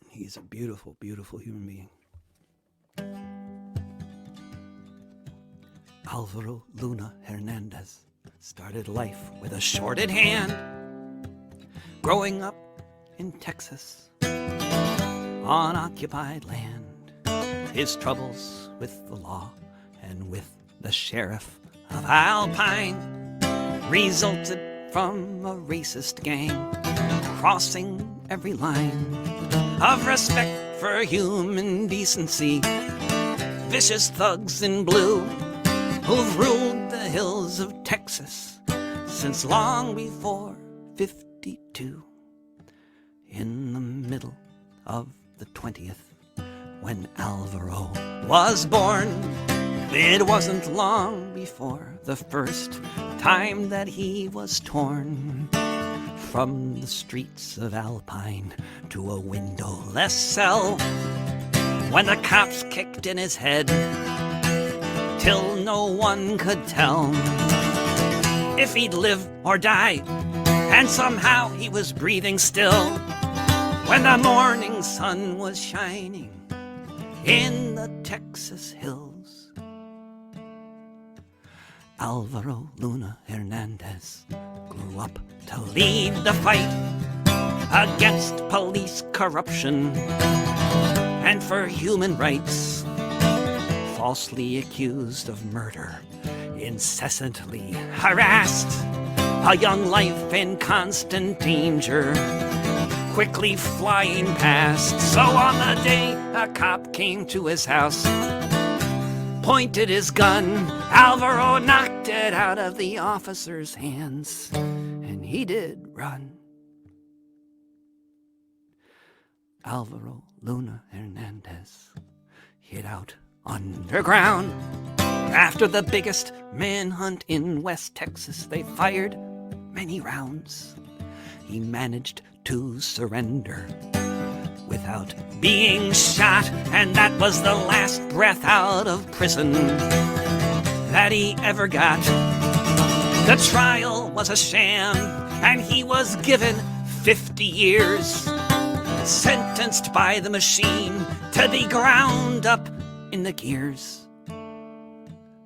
He's a beautiful, beautiful human being. Alvaro Luna Hernandez started life with a shorted hand, growing up in Texas on occupied land. His troubles with the law and with the sheriff of Alpine resulted from a racist gang crossing every line of respect for human decency. Vicious thugs in blue who've ruled the hills of Texas since long before 52. In the middle of the 20th, when Alvaro was born, it wasn't long before the first time that he was torn from the streets of Alpine to a windowless cell, when the cops kicked in his head till no one could tell if he'd live or die, and somehow he was breathing still when the morning sun was shining in the Texas hills. Alvaro Luna Hernandez grew up to lead the fight against police corruption and for human rights. Falsely accused of murder, incessantly harassed, a young life in constant danger, quickly flying past. So on the day a cop came to his house, pointed his gun, Alvaro knocked it out of the officer's hands, and he did run. Alvaro Luna Hernandez hid out underground. After the biggest manhunt in West Texas, they fired many rounds. He managed to surrender without being shot, and that was the last breath out of prison that he ever got. The trial was a sham, and he was given 50 years, sentenced by the machine to be ground up in the gears.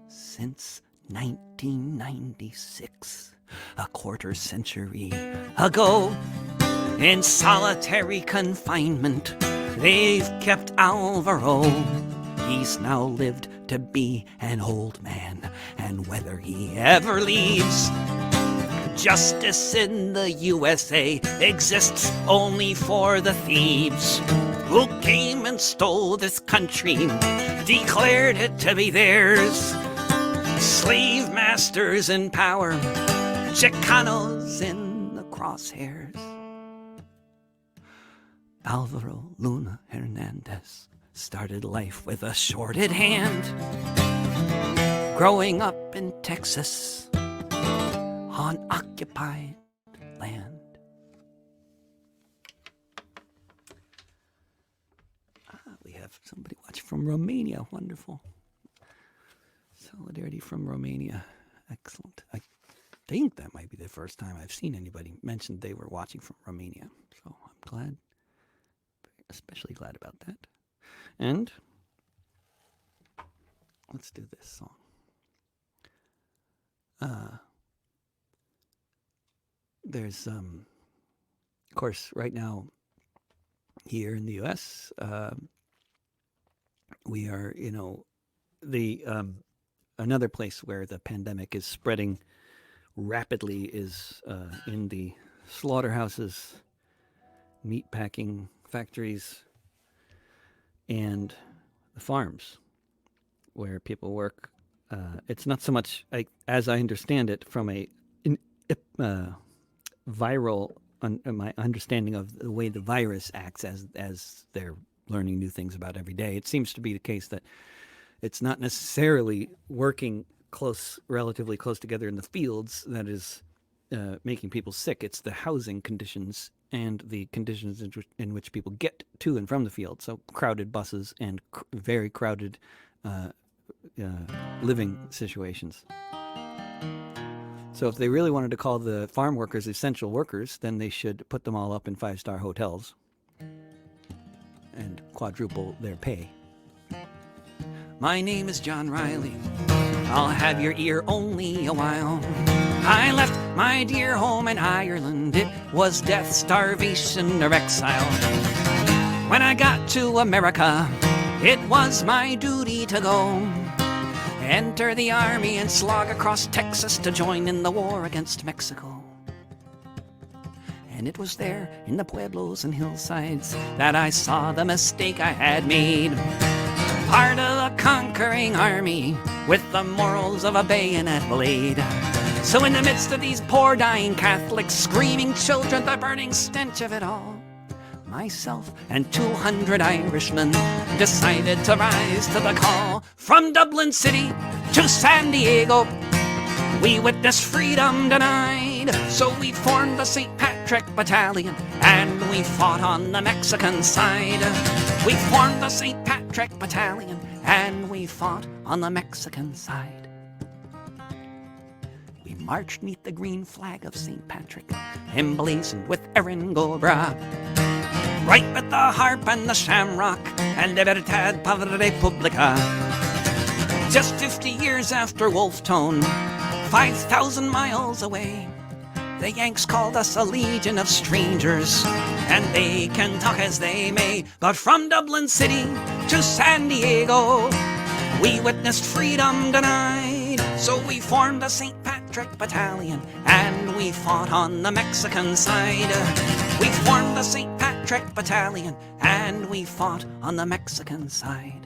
Since 1996, a quarter century ago, in solitary confinement, they've kept Alvaro. He's now lived to be an old man, and whether he ever leaves, Justice in the USA exists only for the thieves who came and stole this country, declared it to be theirs. Slave masters in power, Chicanos in the crosshairs. Alvaro Luna Hernandez started life with a shorted hand, growing up in Texas on occupied land. We have somebody watching from Romania. Wonderful. Solidarity from Romania. Excellent. I think that might be the first time I've seen anybody mention they were watching from Romania. So I'm glad, especially glad about that. And let's do this song. There's, of course, right now here in the U.S., we are, the another place where the pandemic is spreading rapidly is in the slaughterhouses, meatpacking factories, and the farms where people work. It's not so much, as I understand it, from a viral, my understanding of the way the virus acts as they're learning new things about every day. It seems to be the case that it's not necessarily working relatively close together in the fields that is making people sick. It's the housing conditions and the conditions in which people get to and from the field. So crowded buses and very crowded living situations. So if they really wanted to call the farm workers essential workers, then they should put them all up in 5-star hotels and quadruple their pay. My name is John Riley. I'll have your ear only a while. I left my dear home in Ireland. It was death, starvation, or exile. When I got to America, it was my duty to go. Enter the army and slog across Texas to join in the war against Mexico. And it was there in the pueblos and hillsides that I saw the mistake I had made. Part of the conquering army with the morals of a bayonet blade. So in the midst of these poor dying Catholics, screaming children, the burning stench of it all, myself and 200 Irishmen decided to rise to the call. From Dublin City to San Diego, we witnessed freedom denied. So we formed the St. Patrick Battalion and we fought on the Mexican side. We formed the St. Patrick Battalion and we fought on the Mexican side. We marched neath the green flag of St. Patrick, emblazoned with Erin go Bragh. Right with the harp and the shamrock and Libertad para Republica. Just 50 years after Wolfetone, 5,000 miles away, the Yanks called us a legion of strangers, and they can talk as they may, but from Dublin City to San Diego, we witnessed freedom denied. So we formed the St. Patrick Battalion, and we fought on the Mexican side. We formed the St. Patrick Battalion, and we fought on the Mexican side.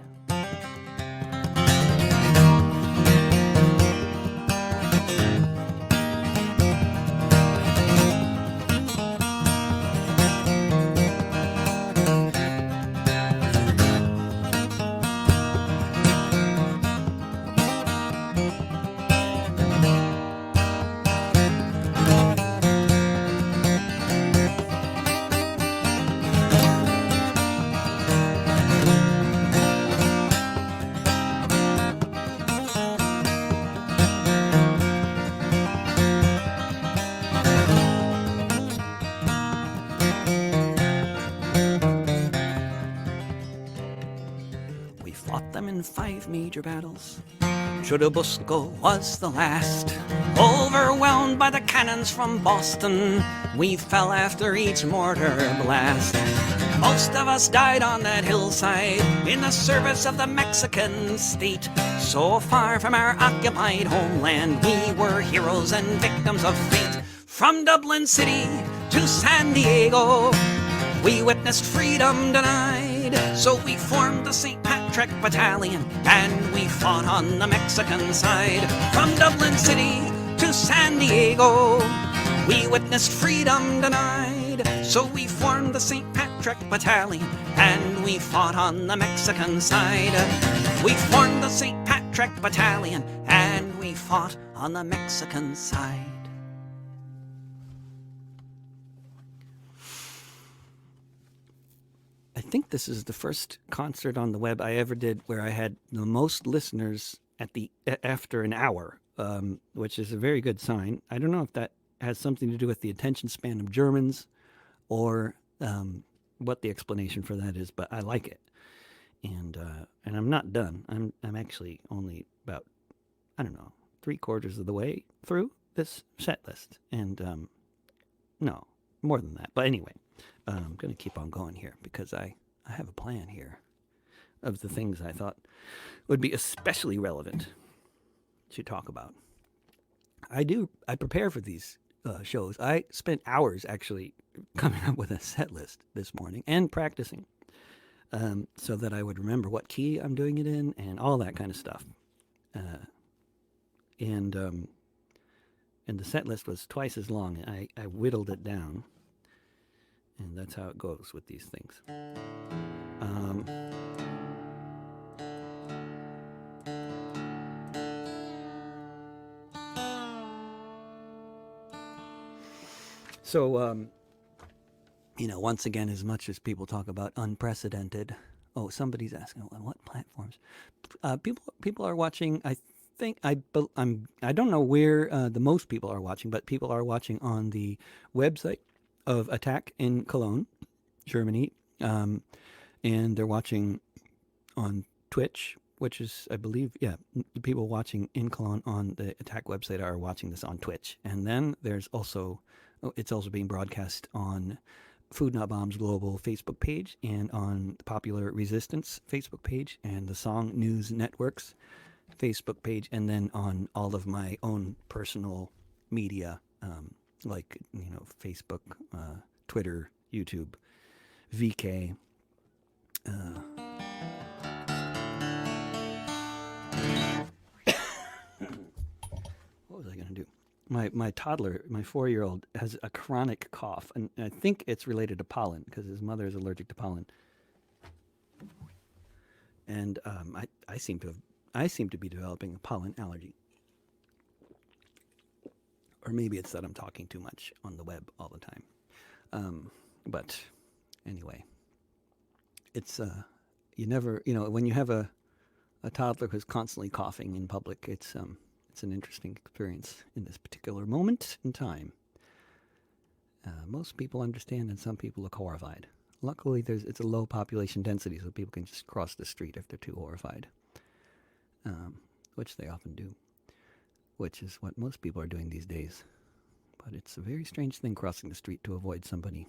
In 5 major battles, Churubusco was the last. Overwhelmed by the cannons from Boston, we fell after each mortar blast. Most of us died on that hillside in the service of the Mexican state. So far from our occupied homeland, we were heroes and victims of fate. From Dublin City to San Diego, we witnessed freedom denied. So we formed the St. Patrick Battalion and we fought on the Mexican side. From Dublin City to San Diego, we witnessed freedom denied. So we formed the St. Patrick Battalion and we fought on the Mexican side. We formed the St. Patrick Battalion and we fought on the Mexican side. I think this is the first concert on the web I ever did where I had the most listeners after an hour, which is a very good sign. I don't know if that has something to do with the attention span of Germans or what the explanation for that is, but I like it. And I'm not done. I'm actually only about, I don't know, 3/4 of the way through this set list. And no, more than that. But anyway, I'm going to keep on going here because I have a plan here of the things I thought would be especially relevant to talk about. I prepare for these shows. I spent hours actually coming up with a set list this morning and practicing so that I would remember what key I'm doing it in and all that kind of stuff. And the set list was twice as long. I whittled it down. And that's how it goes with these things. So, once again, as much as people talk about unprecedented, somebody's asking, well, what platforms? People are watching. I think I don't know where the most people are watching, but people are watching on the website of Attack in Cologne, Germany, and they're watching on Twitch, which is, I believe, the people watching in Cologne on the Attack website are watching this on Twitch. And then there's also, it's also being broadcast on Food Not Bomb's global Facebook page and on the Popular Resistance Facebook page and the Song News Network's Facebook page, and then on all of my own personal media, like, Facebook, Twitter, YouTube, VK. What was I going to do? My toddler, my 4-year-old, has a chronic cough, and I think it's related to pollen because his mother is allergic to pollen. And I seem to be developing a pollen allergy. Or maybe it's that I'm talking too much on the web all the time. But anyway, it's, you never, when you have a toddler who's constantly coughing in public, it's an interesting experience in this particular moment in time. Most people understand and some people look horrified. Luckily, it's a low population density, so people can just cross the street if they're too horrified, which they often do. Which is what most people are doing these days. But it's a very strange thing crossing the street to avoid somebody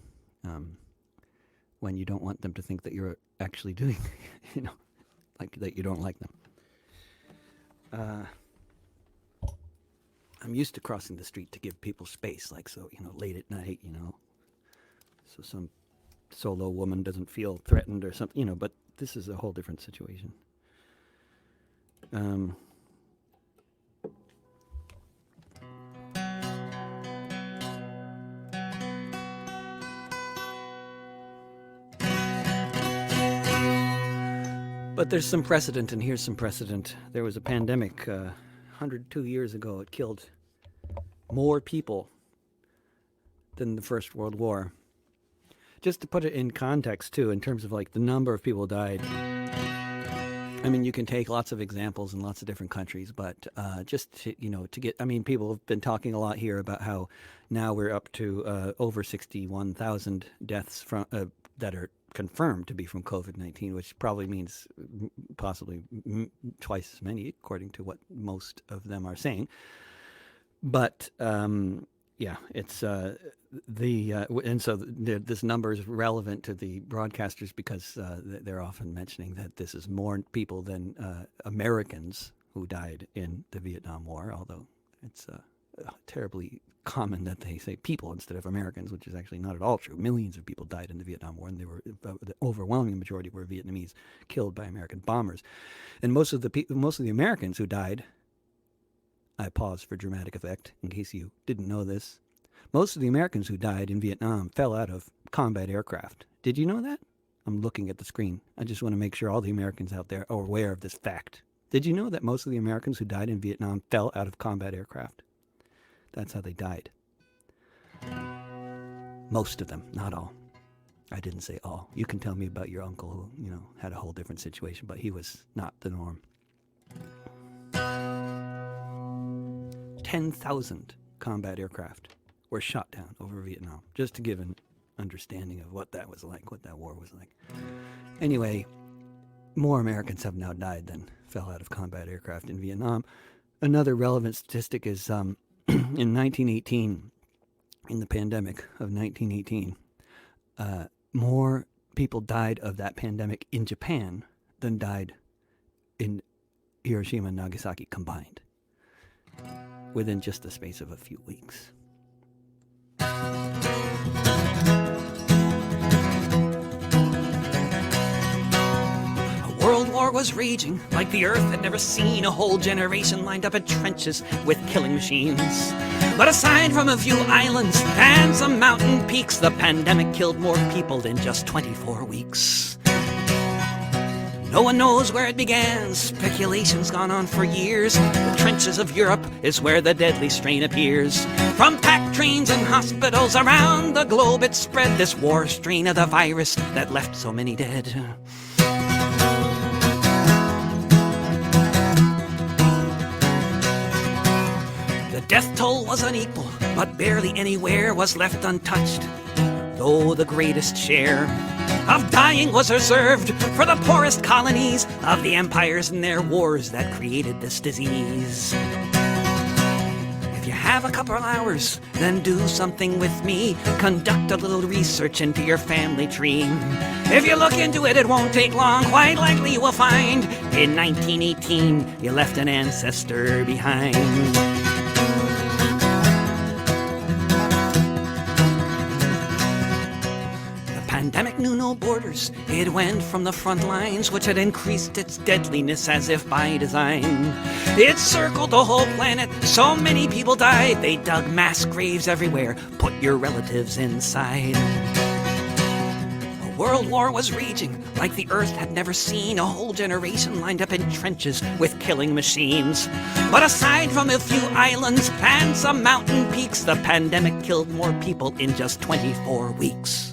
when you don't want them to think that you're actually doing, like that you don't like them. I'm used to crossing the street to give people space, like so, late at night, so some solo woman doesn't feel threatened or something, but this is a whole different situation. But there's some precedent, and here's some precedent. There was a pandemic 102 years ago. It killed more people than the First World War. Just to put it in context, too, in terms of like the number of people who died. I mean, you can take lots of examples in lots of different countries, but just to, to get, people have been talking a lot here about how now we're up to over 61,000 deaths from that are confirmed to be from COVID-19, which probably means possibly twice as many, according to what most of them are saying. But it's and so this number is relevant to the broadcasters because they're often mentioning that this is more people than Americans who died in the Vietnam War, although it's terribly common that they say people instead of Americans, which is actually not at all true. Millions of people died in the Vietnam War, and they were the overwhelming majority were Vietnamese killed by American bombers. And most of the Americans who died, I pause for dramatic effect in case you didn't know this, most of the Americans who died in Vietnam fell out of combat aircraft. Did you know that? I'm looking at the screen. I just want to make sure all the Americans out there are aware of this fact. Did you know that most of the Americans who died in Vietnam fell out of combat aircraft? That's how they died. Most of them, not all. I didn't say all. You can tell me about your uncle who, had a whole different situation, but he was not the norm. 10,000 combat aircraft were shot down over Vietnam, just to give an understanding of what that was like, what that war was like. Anyway, more Americans have now died than fell out of combat aircraft in Vietnam. Another relevant statistic is in 1918, in the pandemic of 1918, more people died of that pandemic in Japan than died in Hiroshima and Nagasaki combined, within just the space of a few weeks. World War was raging like the earth had never seen. A whole generation lined up in trenches with killing machines. But aside from a few islands and some mountain peaks, the pandemic killed more people in just 24 weeks. No one knows where it began. Speculation's gone on for years. The trenches of Europe is where the deadly strain appears. From packed trains and hospitals around the globe it spread, this war strain of the virus that left so many dead. The death toll was unequal, but barely anywhere was left untouched, though the greatest share of dying was reserved for the poorest colonies of the empires and their wars that created this disease. If you have a couple of hours, then do something with me. Conduct a little research into your family tree. If you look into it, it won't take long. Quite likely you will find in 1918 you left an ancestor behind. Pandemic knew no borders. It went from the front lines, which had increased its deadliness as if by design. It circled the whole planet. So many people died. They dug mass graves everywhere. Put your relatives inside. A world war was raging like the earth had never seen. A whole generation lined up in trenches with killing machines. But aside from a few islands and some mountain peaks, the pandemic killed more people in just 24 weeks.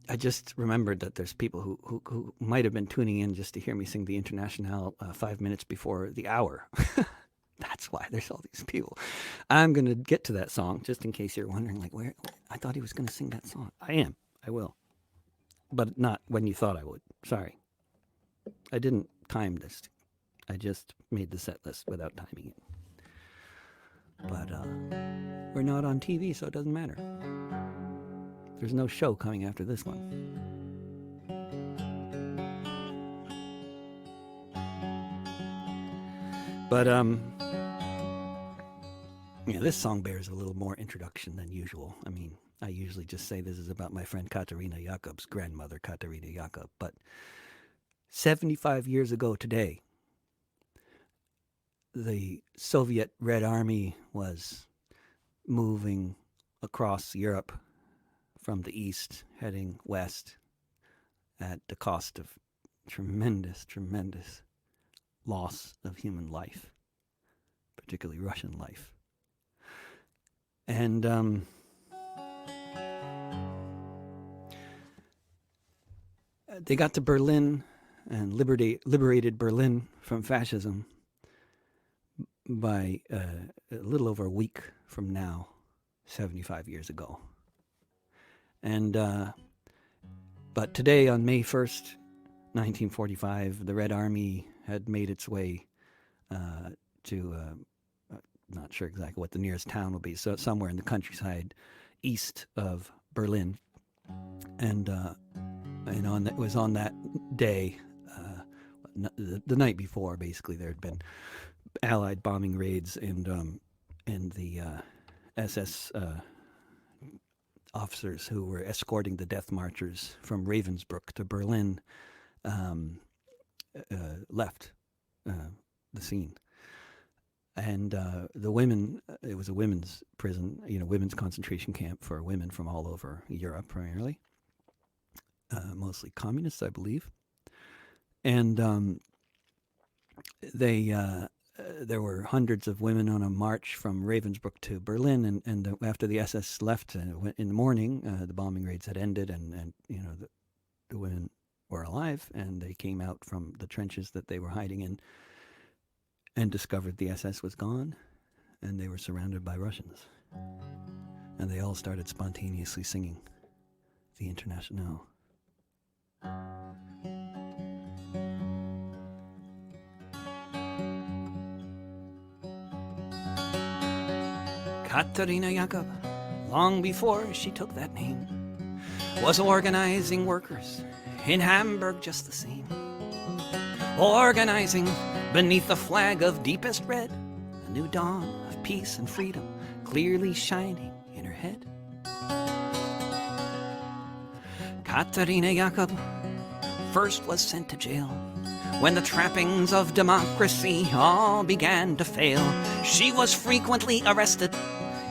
I just remembered that there's people who might have been tuning in just to hear me sing the Internationale 5 minutes before the hour. That's why there's all these people. I'm going to get to that song, just in case you're wondering, like, where I thought he was going to sing that song. I will. But not when you thought I would. Sorry. I didn't time this. I just made the set list without timing it. But we're not on TV, so it doesn't matter. There's no show coming after this one. But, this song bears a little more introduction than usual. I mean, I usually just say this is about my friend Katarina Jakob's grandmother, Katarina Jakob. But 75 years ago today, the Soviet Red Army was moving across Europe from the east, heading west at the cost of tremendous, tremendous loss of human life, particularly Russian life. And they got to Berlin and liberated Berlin from fascism by a little over a week from now, 75 years ago. And but today, on May 1st, 1945, the Red Army had made its way to, not sure exactly what the nearest town will be, so somewhere in the countryside east of Berlin. And it was on that day, the night before, basically, there had been Allied bombing raids, and the SS officers who were escorting the death marchers from Ravensbrück to Berlin left the scene. And the women, it was a women's prison, women's concentration camp for women from all over Europe, primarily. Mostly communists, I believe. And there were hundreds of women on a march from Ravensbrück to Berlin, and after the SS left in the morning, the bombing raids had ended, and the women were alive, and they came out from the trenches that they were hiding in and discovered the SS was gone, and they were surrounded by Russians. And they all started spontaneously singing the Internationale. Katharina Jacob, long before she took that name, was organizing workers in Hamburg just the same. Organizing beneath the flag of deepest red, a new dawn of peace and freedom clearly shining in her head. Katharina Jacob first was sent to jail when the trappings of democracy all began to fail. She was frequently arrested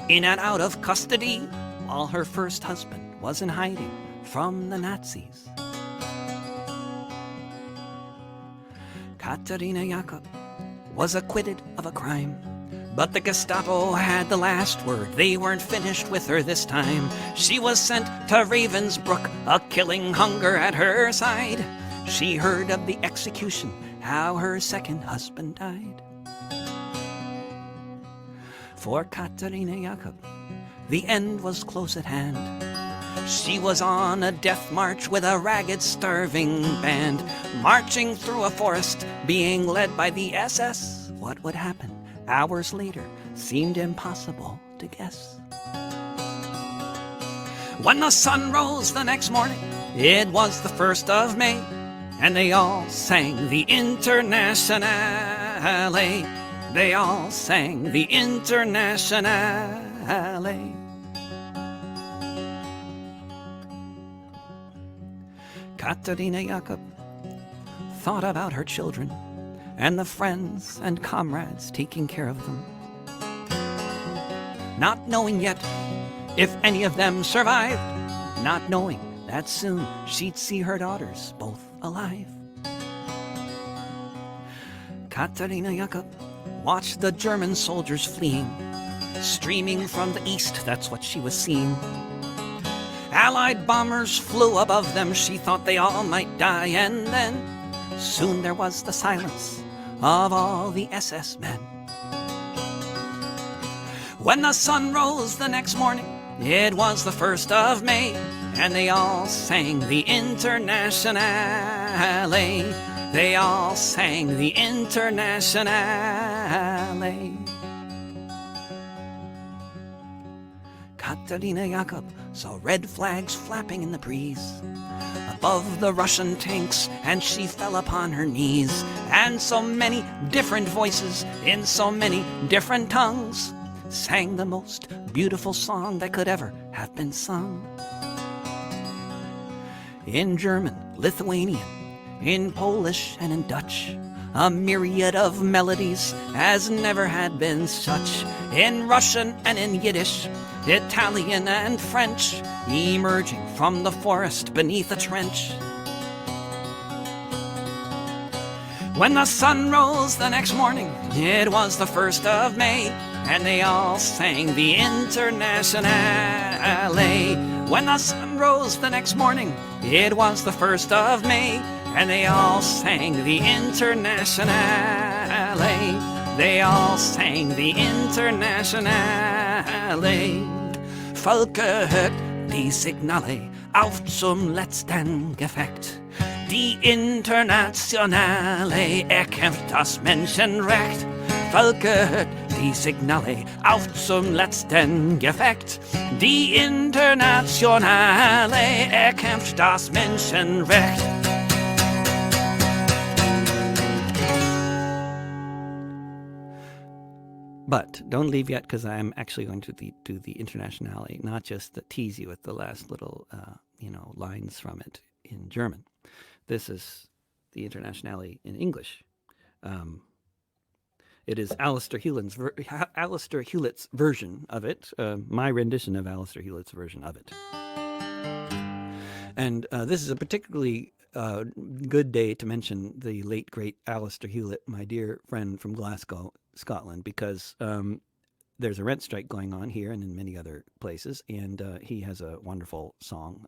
in and out of custody while her first husband was in hiding from the Nazis. Katharina Jacob was acquitted of a crime, but the Gestapo had the last word. They weren't finished with her this time. She was sent to Ravensbrück, a killing hunger at her side. She heard of the execution, how her second husband died. For Katharina Jacob, the end was close at hand. She was on a death march with a ragged, starving band, marching through a forest, being led by the SS. What would happen hours later seemed impossible to guess. When the sun rose the next morning, it was the 1st of May, and they all sang the Internationale. They all sang the Internationale. Katharina Jacob thought about her children and the friends and comrades taking care of them, not knowing yet if any of them survived, not knowing that soon she'd see her daughters both alive. Katharina Jacob watched the German soldiers fleeing, streaming from the east, that's what she was seeing. Allied bombers flew above them, she thought they all might die, and then soon there was the silence of all the SS men. When the sun rose the next morning, it was the 1st of May, and they all sang the Internationale. They all sang the Internationale. Katharina Jacob saw red flags flapping in the breeze above the Russian tanks, and she fell upon her knees. And so many different voices in so many different tongues sang the most beautiful song that could ever have been sung. In German, Lithuanian, in Polish and in Dutch, a myriad of melodies as never had been such. In Russian and in Yiddish, Italian and French, emerging from the forest beneath a trench. When the sun rose the next morning, it was the 1st of May, and they all sang the Internationale. When the sun rose the next morning, it was the 1st of May, and they all sang the Internationale. They all sang the Internationale. Volke, hört die Signale auf zum letzten Gefecht. Die Internationale erkämpft das Menschenrecht. Völker, die Signale auf zum letzten Gefecht. Die Internationale erkämpft das Menschenrecht. But don't leave yet, because I'm actually going to do the Internationale, not just to tease you with the last little, lines from it in German. This is the Internationale in English. It is Alistair Hewlett's version of it, my rendition of Alistair Hewlett's version of it. And this is a particularly good day to mention the late, great Alistair Hewlett, my dear friend from Glasgow, Scotland, because there's a rent strike going on here and in many other places, and he has a wonderful song,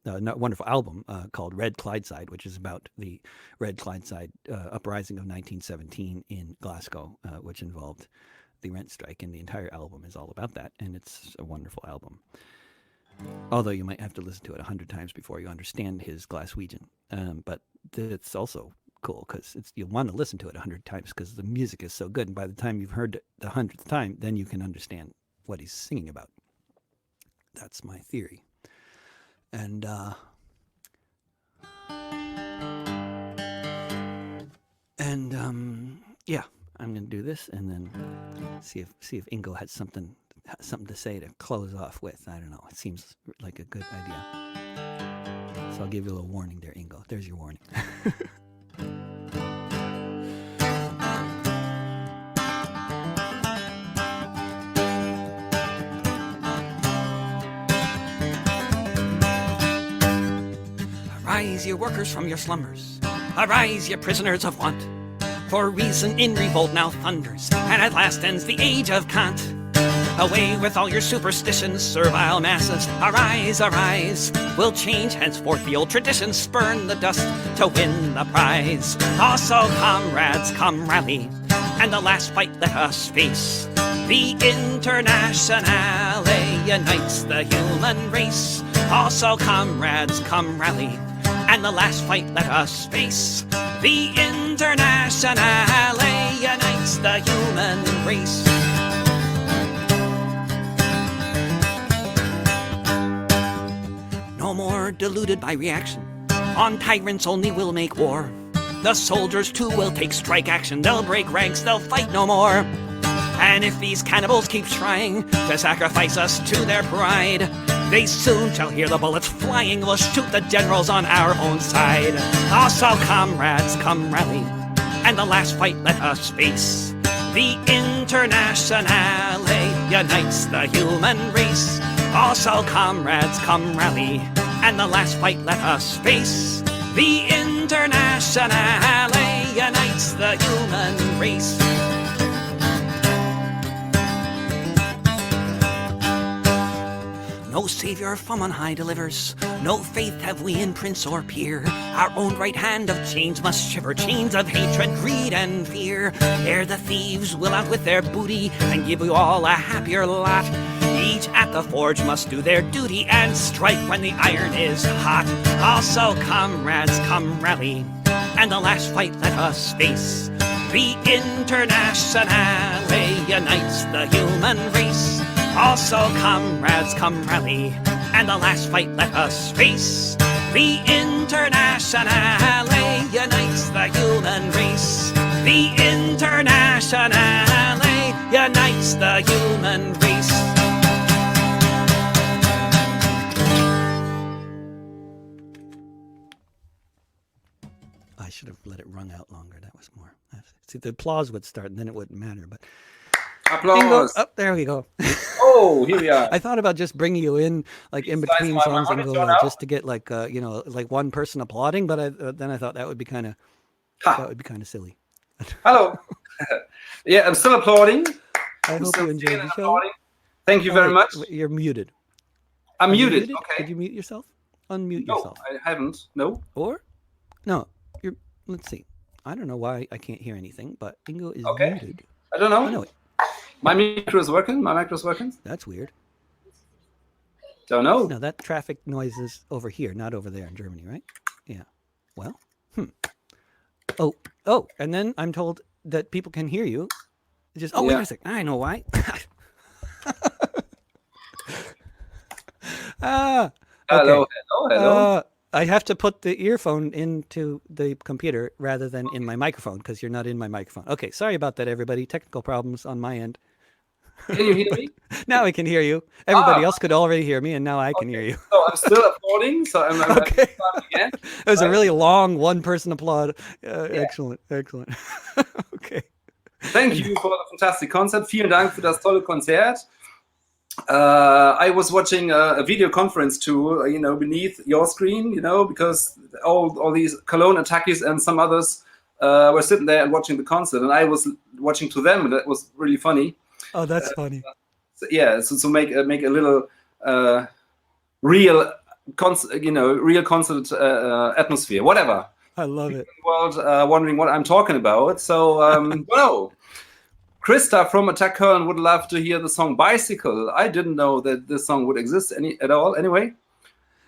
wonderful album called Red Clydeside, which is about the Red Clydeside uprising of 1917 in Glasgow, which involved the rent strike, and the entire album is all about that, and it's a wonderful album. Although you might have to listen to it 100 times before you understand his Glaswegian, but it's also cool because you'll want to listen to it 100 times because the music is so good, and by the time you've heard it the 100th time, then you can understand what he's singing about. That's my theory. And yeah, I'm gonna do this and then see if Ingo has something to say to close off with. I don't know. It seems like a good idea. So I'll give you a little warning there, Ingo. There's your warning. Arise, ye workers, from your slumbers. Arise, ye prisoners of want. For reason in revolt now thunders, and at last ends the age of Kant. Away with all your superstitions, servile masses. Arise, arise. We'll change henceforth the old traditions, spurn the dust to win the prize. Also, comrades, come rally, and the last fight let us face. The Internationale unites the human race. Also, comrades, come rally, and the last fight let us face. The Internationale unites the human race. No more deluded by reaction. On tyrants only we'll make war. The soldiers too will take strike action. They'll break ranks, they'll fight no more. And if these cannibals keep trying to sacrifice us to their pride, they soon shall hear the bullets flying. We'll shoot the generals on our own side. Also, comrades, come rally, and the last fight let us face. The Internationale unites the human race. Also, comrades, come rally, and the last fight let us face. The Internationale unites the human race. No savior from on high delivers, no faith have we in prince or peer. Our own right hand of chains must shiver, chains of hatred, greed, and fear. Ere the thieves will out with their booty and give you all a happier lot. Each at the forge must do their duty and strike when the iron is hot. Also, comrades, come rally, and the last fight let us face. The Internationale unites the human race. Also, comrades, come rally, and the last fight let us face. The Internationale unites the human race. The Internationale unites the human race. I should have let it rung out longer. That was more. See, the applause would start, and then it wouldn't matter. But Applause. Oh, there we go. Oh, here we are. I thought about just bringing you in, like in between songs, and go, just to get like like one person applauding. But then I thought that would be kind of silly. Hello. Yeah, I'm still applauding. I hope you enjoyed the show. Thank you very much. You're muted. I'm muted. Okay. Did you mute yourself? Unmute No, yourself. I haven't. No. Or no. Let's see. I don't know why I can't hear anything, but Ingo is Okay. muted. I don't know. Oh, no. My micro is working. My micro is working. That's weird. Don't know. No, that traffic noise is over here, not over there in Germany, right? Yeah. Well, oh, oh, and then I'm told that people can hear you. Just wait Yeah. a second. I know why. ah, Hello, okay. hello, hello. I have to put the earphone into the computer rather than in my microphone because you're not in my microphone. Okay, sorry about that, everybody. Technical problems on my end. Can you hear But me? now I can hear you. Ah, Everybody else could already hear me, and now I can hear okay. you. So I'm still applauding. So I'm Okay. starting again. It was a Right? really long one-person applaud. Yeah. Excellent, excellent. Okay. Thank you for the fantastic concert. Vielen Dank für das tolle Konzert. I was watching a video conference too, beneath your screen, because all these Cologne Attackis and some others were sitting there and watching the concert, and I was watching to them, and that was really funny. Oh, that's funny. So, yeah, so make a little real, real concert atmosphere, whatever. I love it. World wondering what I'm talking about. So, well. Krista from Attack Köln would love to hear the song Bicycle. I didn't know that this song would exist at all anyway.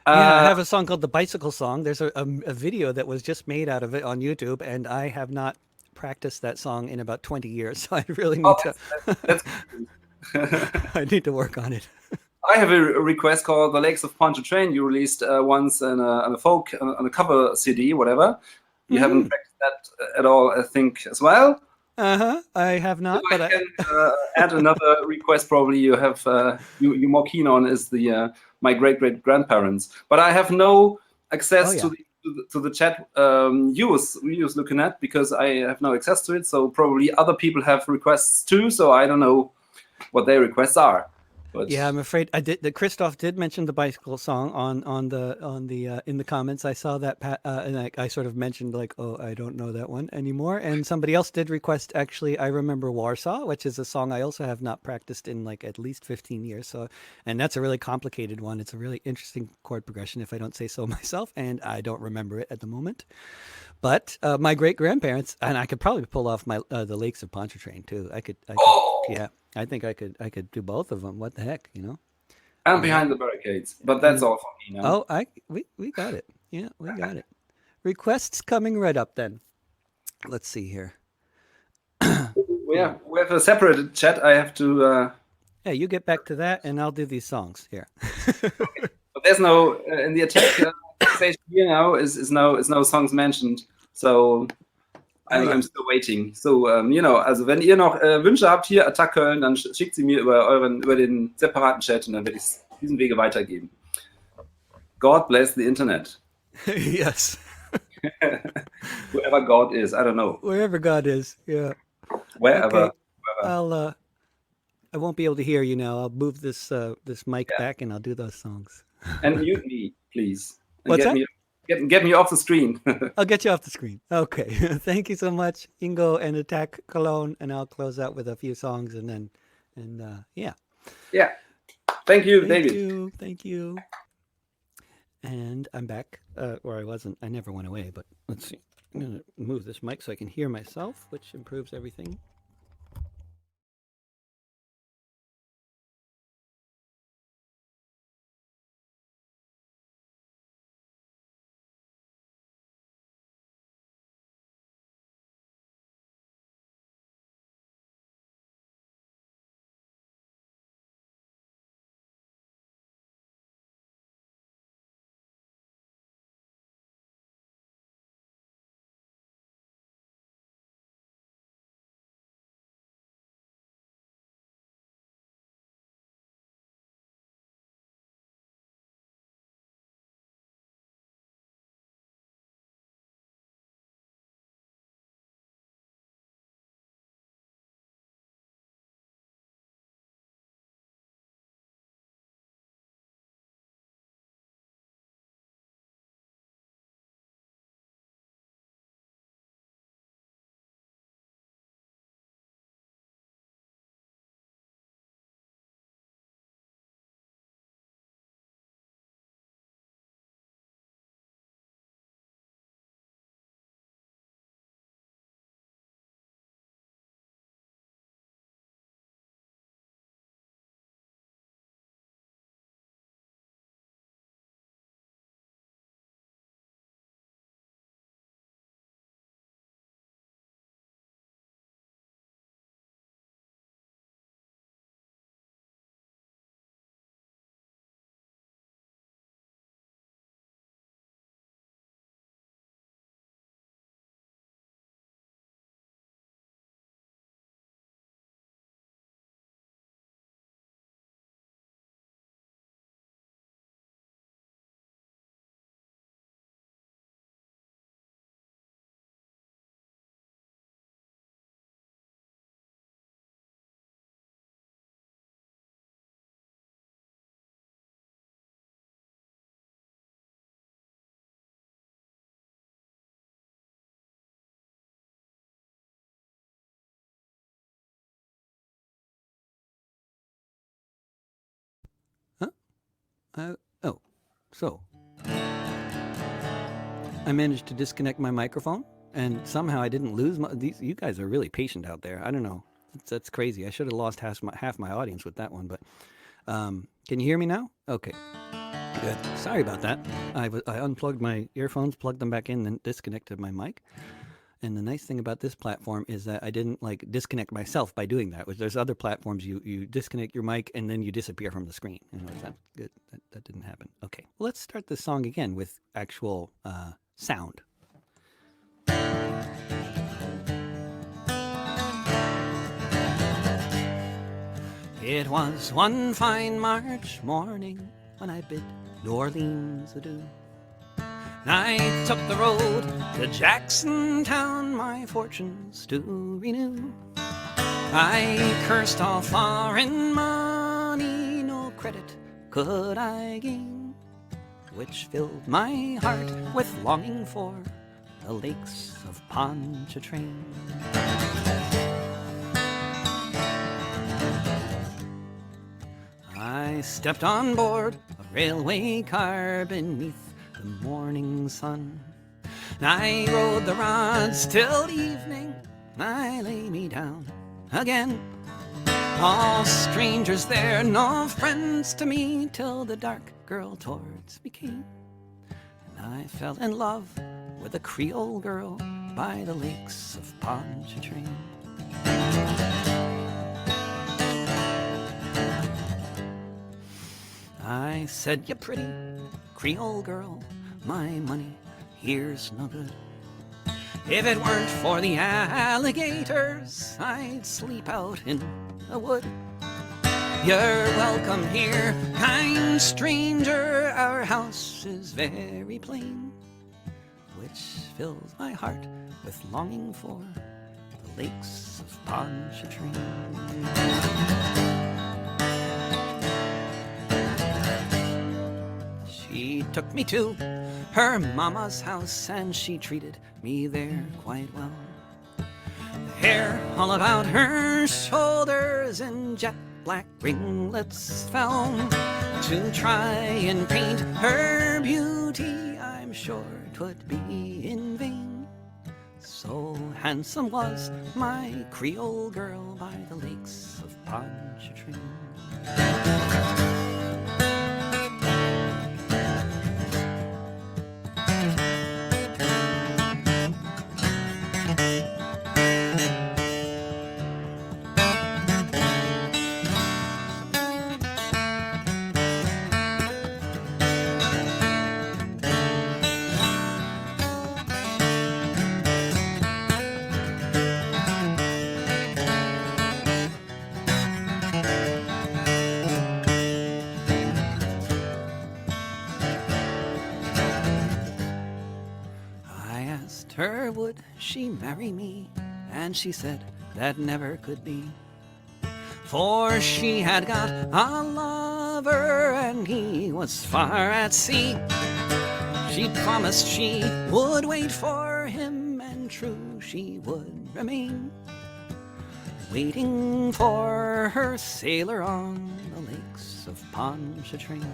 Yeah, I have a song called the Bicycle Song. There's a video that was just made out of it on YouTube, and I have not practiced that song in about 20 years. So I really need to. That's I need to work on it. I have a request called The Lakes of Pontchartrain. You released once on a folk, on a cover CD, whatever. You haven't practiced that at all, I think, as well. I have not, If I can add another request, probably you have you're more keen on is the my great grandparents, but I have no access to the chat you was looking at because I have no access to it. So probably other people have requests too. So I don't know what their requests are. But yeah, I'm afraid I did. Christoph did mention the Bicycle Song on the in the comments. I saw that, and I sort of mentioned like, oh, I don't know that one anymore. And somebody else did request. Actually, I remember Warsaw, which is a song I also have not practiced in like at least 15 years. So, and that's a really complicated one. It's a really interesting chord progression, if I don't say so myself, and I don't remember it at the moment. But my great grandparents, and I could probably pull off my the Lakes of Pontchartrain too. I could, yeah. I think I could do both of them. What the heck, I'm behind the barricades, but that's all for me now. Oh, we got it. Yeah, we got it. Requests coming right up then. Let's see here. We have a separate chat. I have to. Yeah, you get back to that, and I'll do these songs here. But there's no in the attack station here now is no songs mentioned. So I'm still waiting. So, also wenn ihr noch Wünsche habt hier, Attack Köln, dann schickt sie mir über den separaten Chat und dann werde ich es diesen Wege weitergeben. God bless the Internet. Yes. Whoever God is, I don't know. Wherever God is, yeah. Wherever. Okay. I won't be able to hear you now. I'll move this this mic back and I'll do those songs. And mute me, please. And What's that? Get me off the screen. I'll get you off the screen. Okay. Thank you so much, Ingo and Attack Cologne, and I'll close out with a few songs and then yeah. Yeah. Thank you, David. Thank you. And I'm back where I wasn't. I never went away, but let's see. I'm going to move this mic so I can hear myself, which improves everything. Oh, so I managed to disconnect my microphone, and somehow I didn't lose my. You guys are really patient out there. I don't know. That's crazy. I should have lost half my audience with that one, but can you hear me now? Okay, good. Sorry about that. I unplugged my earphones, plugged them back in, then disconnected my mic. And the nice thing about this platform is that I didn't like disconnect myself by doing that. There's other platforms you disconnect your mic and then you disappear from the screen. That's good. That didn't happen. Okay, well, let's start the song again with actual sound. It was one fine March morning when I bid New Orleans adieu. I took the road to Jackson Town, my fortunes to renew. I cursed all foreign money, no credit could I gain, which filled my heart with longing for the lakes of Pontchartrain. I stepped on board a railway car beneath the morning sun. I rode the rods till evening, I lay me down again. All strangers there, no friends to me, till the dark girl towards me came. And I fell in love with a Creole girl by the lakes of Pontchartrain. I said, "You pretty Creole girl, my money here's no good. If it weren't for the alligators, I'd sleep out in the wood. You're welcome here, kind stranger, our house is very plain, which fills my heart with longing for the lakes of Pontchartrain." She took me to her mama's house and she treated me there quite well. Hair all about her shoulders and jet black ringlets fell. To try and paint her beauty, I'm sure 'twould be in vain. So handsome was my Creole girl by the lakes of Pontchartrain. Her would she marry me, and she said that never could be, for she had got a lover and he was far at sea. She promised she would wait for him, and true she would remain, waiting for her sailor on the lakes of Pontchartrain.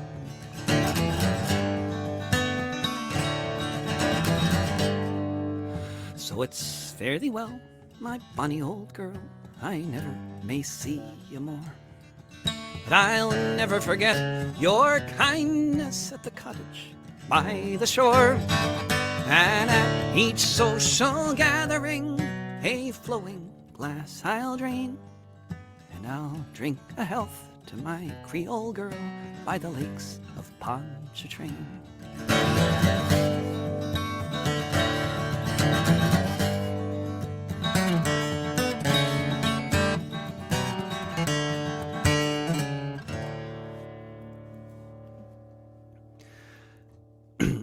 So it's fare thee well, my bonny old girl, I never may see you more. But I'll never forget your kindness at the cottage by the shore. And at each social gathering, a flowing glass I'll drain, and I'll drink a health to my Creole girl by the lakes of Pontchartrain.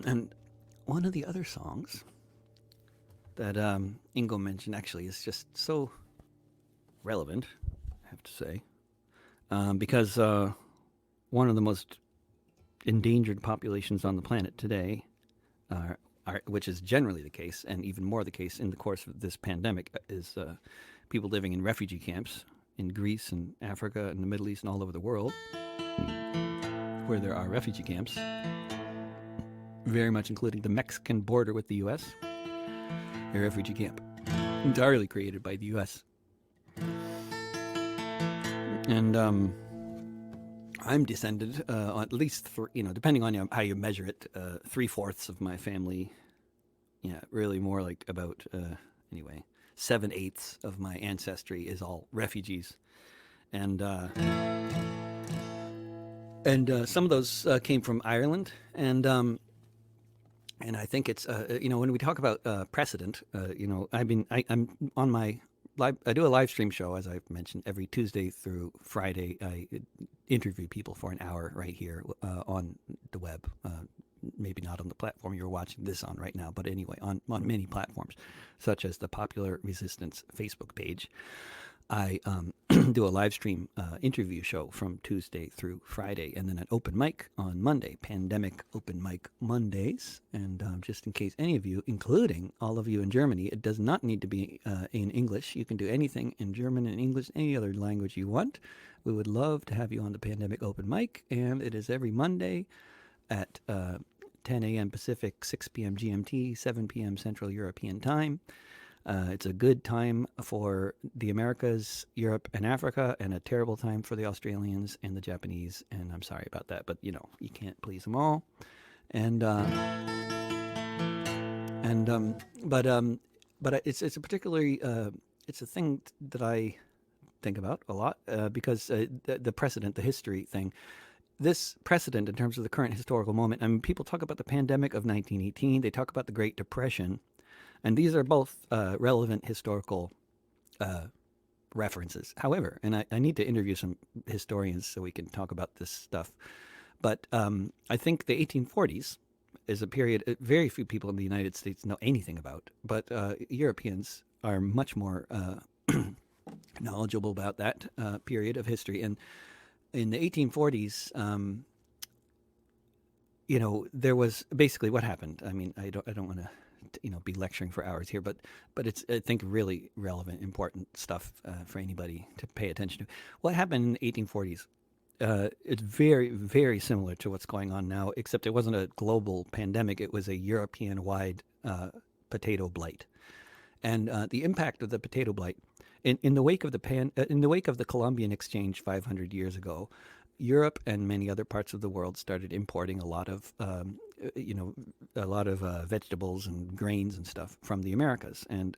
And one of the other songs that Ingo mentioned actually is just so relevant, I have to say, because one of the most endangered populations on the planet today, which is generally the case, and even more the case in the course of this pandemic, is people living in refugee camps in Greece and Africa and the Middle East and all over the world. where there are refugee camps, very much including the Mexican border with the U.S., a refugee camp entirely created by the U.S. And I'm descended, at least, depending on how you measure it, 3/4 of my family, really more like about, 7/8 of my ancestry is all refugees. And some of those came from Ireland, and I think it's when we talk about precedent, I'm on my I do a live stream show, as I've mentioned, every Tuesday through Friday. I interview people for an hour right here on the web. Maybe not on the platform you're watching this on right now, but anyway, on many platforms, such as the Popular Resistance Facebook page. I do a live stream interview show from Tuesday through Friday, and then an open mic on Monday, Pandemic Open Mic Mondays. And just in case any of you, including all of you in Germany, it does not need to be in English. You can do anything in German and English, any other language you want. We would love to have you on the Pandemic Open Mic, and it is every Monday at 10 a.m. Pacific, 6 p.m. GMT, 7 p.m. Central European Time. It's a good time for the Americas, Europe, and Africa, and a terrible time for the Australians and the Japanese. And I'm sorry about that, but you can't please them all. And it's a particularly it's a thing that I think about a lot because the precedent, the history thing. This precedent in terms of the current historical moment. I mean, people talk about the pandemic of 1918. They talk about the Great Depression. And these are both relevant historical references. However, and I need to interview some historians so we can talk about this stuff. But I think the 1840s is a period very few people in the United States know anything about. But Europeans are much more knowledgeable about that period of history. And in the 1840s, there was basically what happened. I mean, I don't want to be lecturing for hours here, but it's, I think, really relevant, important stuff for anybody to pay attention to. What happened in the 1840s? It's very, very similar to what's going on now, except it wasn't a global pandemic. It was a European-wide potato blight, and the impact of the potato blight in the wake of the Columbian Exchange 500 years ago. Europe and many other parts of the world started importing a lot of vegetables and grains and stuff from the Americas. And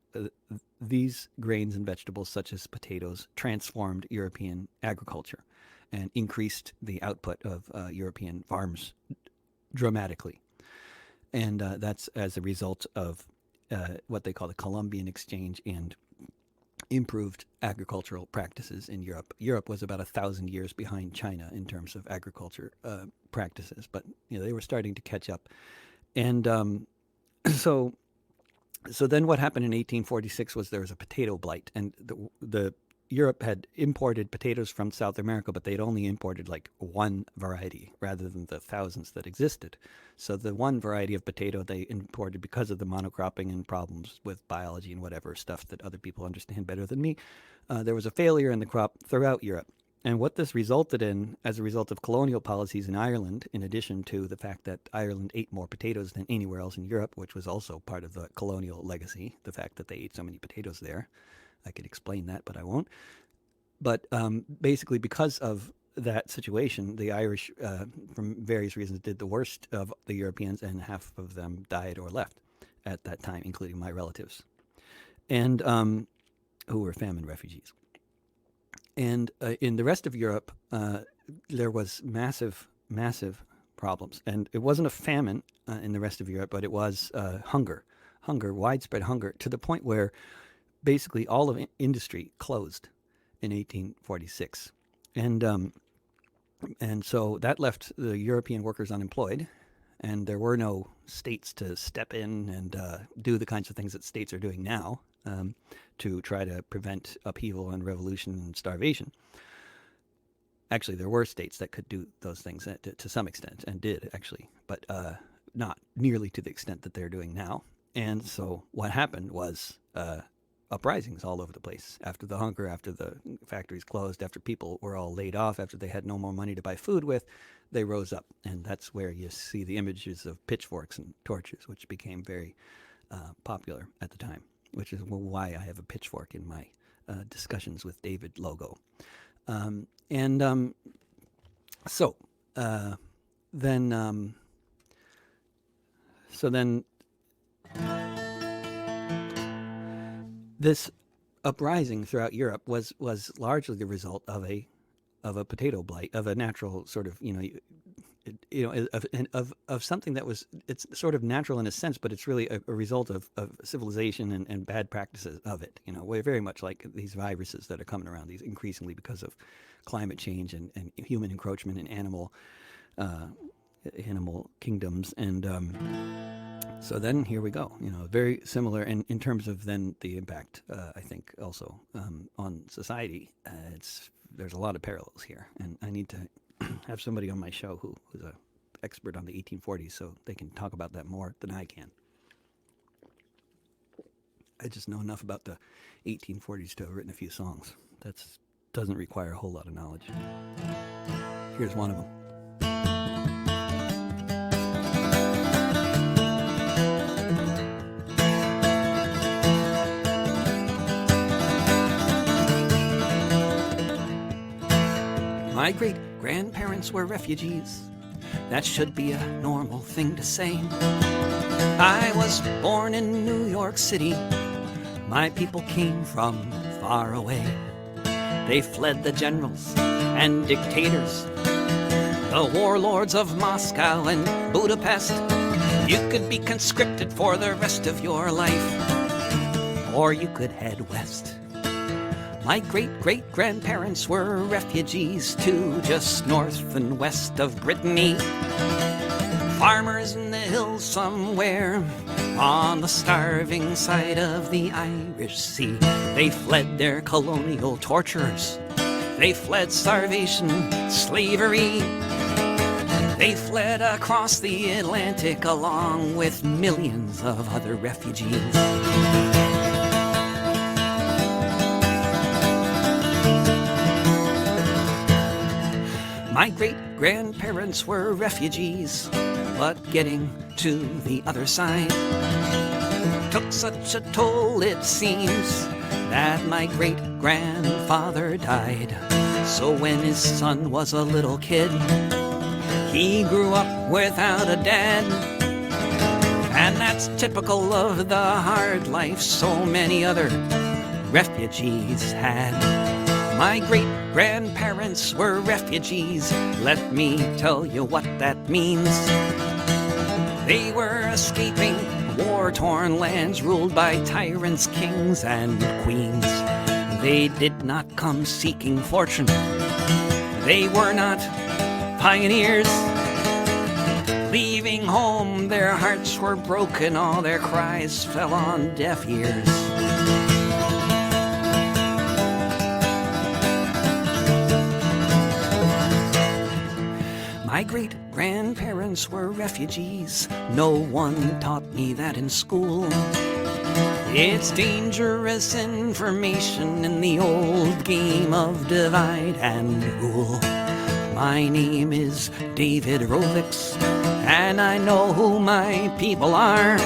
these grains and vegetables, such as potatoes, transformed European agriculture and increased the output of European farms dramatically. And that's as a result of what they call the Columbian Exchange and improved agricultural practices in Europe. Europe was about 1,000 years behind China in terms of agriculture practices, but they were starting to catch up. And so then what happened in 1846 was there was a potato blight, and the Europe had imported potatoes from South America, but they'd only imported like one variety rather than the thousands that existed. So the one variety of potato they imported, because of the monocropping and problems with biology and whatever stuff that other people understand better than me, there was a failure in the crop throughout Europe. And what this resulted in, as a result of colonial policies in Ireland, in addition to the fact that Ireland ate more potatoes than anywhere else in Europe, which was also part of the colonial legacy, the fact that they ate so many potatoes there. I could explain that, but I won't. But basically, because of that situation, the Irish, from various reasons, did the worst of the Europeans, and half of them died or left at that time, including my relatives, and who were famine refugees. And in the rest of Europe, there was massive, massive problems. And it wasn't a famine in the rest of Europe, but it was hunger, widespread hunger, to the point where basically all of industry closed in 1846. And so that left the European workers unemployed, and there were no states to step in and do the kinds of things that states are doing now to try to prevent upheaval and revolution and starvation. Actually, there were states that could do those things to some extent, and did actually, but not nearly to the extent that they're doing now. And so what happened was uprisings all over the place after the hunger, after the factories closed, after people were all laid off, after they had no more money to buy food with. They rose up, and that's where you see the images of pitchforks and torches, which became very popular at the time, which is why I have a pitchfork in my discussions with David logo. So then this uprising throughout Europe was largely the result of a potato blight, of a natural sort of of something that was, it's sort of natural in a sense, but it's really a result of civilization and bad practices of it. We're very much like these viruses that are coming around, these increasingly because of climate change and human encroachment in animal kingdoms. And so then here we go, very similar in terms of then the impact, I think also on society. There's a lot of parallels here, and I need to have somebody on my show who's an expert on the 1840s, so they can talk about that more than I can. I just know enough about the 1840s to have written a few songs. That doesn't require a whole lot of knowledge. Here's one of them. My great-grandparents were refugees. That should be a normal thing to say. I was born in New York City. My people came from far away. They fled the generals and dictators, the warlords of Moscow and Budapest. You could be conscripted for the rest of your life, or you could head west. My great-great-grandparents were refugees too, just north and west of Brittany. Farmers in the hills somewhere on the starving side of the Irish Sea. They fled their colonial torturers. They fled starvation, slavery. They fled across the Atlantic along with millions of other refugees. My great-grandparents were refugees, but getting to the other side took such a toll, it seems, that my great-grandfather died. So when his son was a little kid, he grew up without a dad. And that's typical of the hard life so many other refugees had. My great-grandparents were refugees. Let me tell you what that means. They were escaping war-torn lands ruled by tyrants, kings, and queens. They did not come seeking fortune. They were not pioneers. Leaving home, their hearts were broken. All their cries fell on deaf ears. My great-grandparents were refugees. No one taught me that in school. It's dangerous information in the old game of divide and rule. My name is David Rovics, and I know who my people are.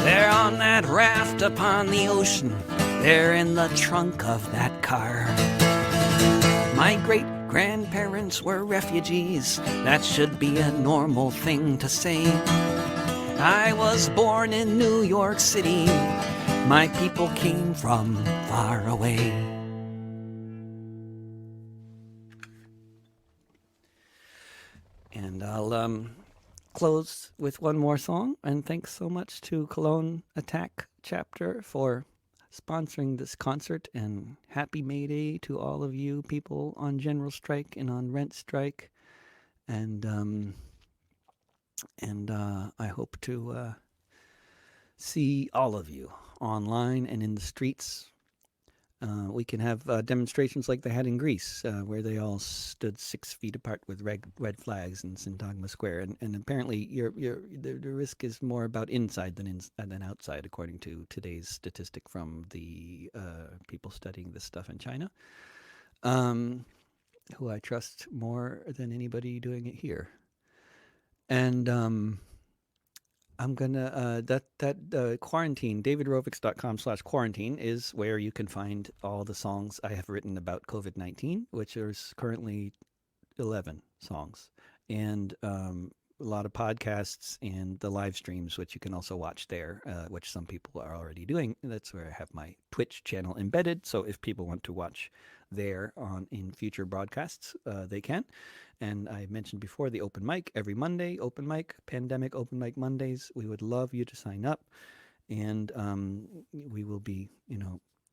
They're on that raft upon the ocean. They're in the trunk of that car. My great-grandparents were refugees. That should be a normal thing to say. I was born in New York City. My people came from far away. And I'll close with one more song. And thanks so much to Cologne Attack Chapter for sponsoring this concert, and happy May Day to all of you people on general strike and on rent strike. And I hope to see all of you online and in the streets We can have demonstrations like they had in Greece, where they all stood 6 feet apart with red flags in Syntagma Square. And apparently, the risk is more about inside than outside, according to today's statistic from the people studying this stuff in China, who I trust more than anybody doing it here. And I'm gonna that quarantine, davidrovics.com/quarantine is where you can find all the songs I have written about COVID-19, which is currently 11 songs, and a lot of podcasts and the live streams, which you can also watch there, which some people are already doing. That's where I have my Twitch channel embedded. So if people want to watch there in future broadcasts, they can. And I mentioned before the open mic every Monday, open mic, pandemic open mic Mondays. We would love you to sign up, and we will be,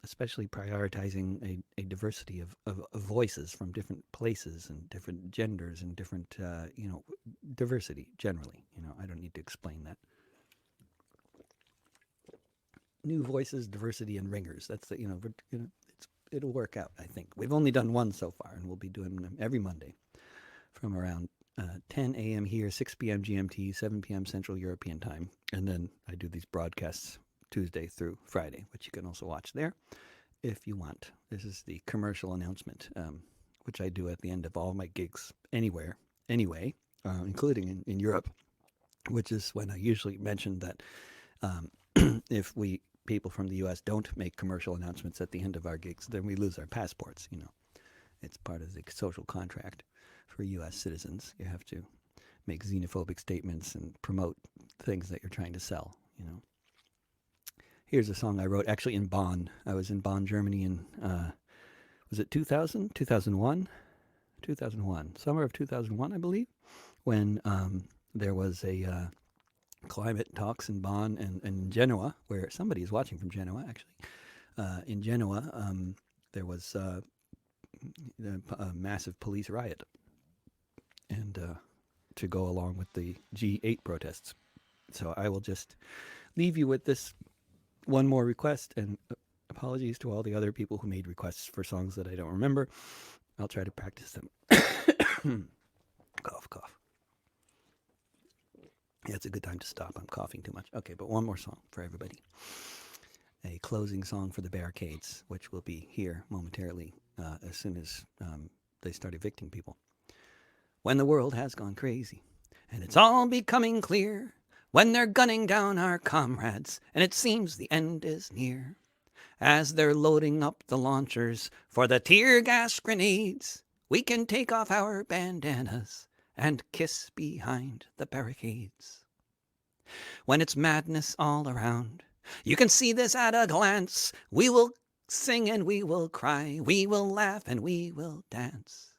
especially prioritizing a diversity of voices from different places and different genders and different, diversity generally. I don't need to explain that. New voices, diversity, and ringers. That's the, it'll work out, I think. We've only done one so far, and we'll be doing them every Monday from around 10 a.m. here, 6 p.m. GMT, 7 p.m. Central European Time. And then I do these broadcasts Tuesday through Friday, which you can also watch there if you want. This is the commercial announcement, which I do at the end of all my gigs anywhere, anyway, including in Europe, which is when I usually mention that if people from the U.S. don't make commercial announcements at the end of our gigs, then we lose our passports. It's part of the social contract for U.S. citizens. You have to make xenophobic statements and promote things that you're trying to sell. Here's a song I wrote actually in Bonn. I was in Bonn, Germany in, was it 2000, 2001? 2001, summer of 2001, I believe, when there was a climate talks in Bonn and Genoa, where somebody is watching from Genoa, actually. In Genoa, there was a massive police riot, and to go along with the G8 protests. So I will just leave you with this one more request, and apologies to all the other people who made requests for songs that I don't remember. I'll try to practice them. Cough, cough. Yeah, it's a good time to stop. I'm coughing too much. Okay, but one more song for everybody. A closing song for the Barricades, which will be here momentarily as soon as they start evicting people. When the world has gone crazy, and it's all becoming clear, when they're gunning down our comrades, and it seems the end is near, as they're loading up the launchers for the tear gas grenades, we can take off our bandanas and kiss behind the barricades. When it's madness all around, you can see this at a glance. We will sing and we will cry, we will laugh and we will dance,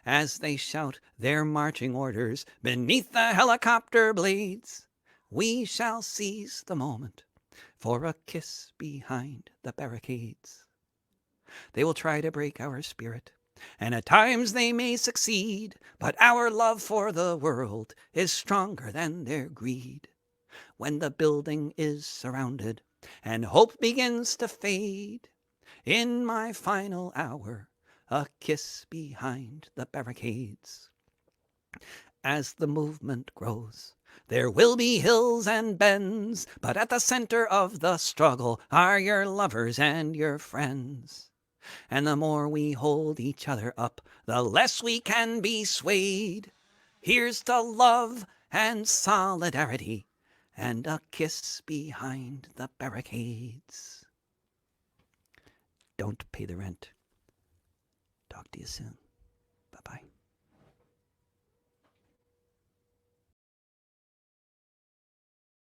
as they shout their marching orders beneath the helicopter blades. We shall seize the moment for a kiss behind the barricades. They will try to break our spirit, and at times they may succeed, but our love for the world is stronger than their greed. When the building is surrounded and hope begins to fade, in my final hour, a kiss behind the barricades. As the movement grows, there will be hills and bends, but at the center of the struggle are your lovers and your friends. And the more we hold each other up, the less we can be swayed. Here's to love and solidarity, and a kiss behind the barricades. Don't pay the rent. Talk to you soon.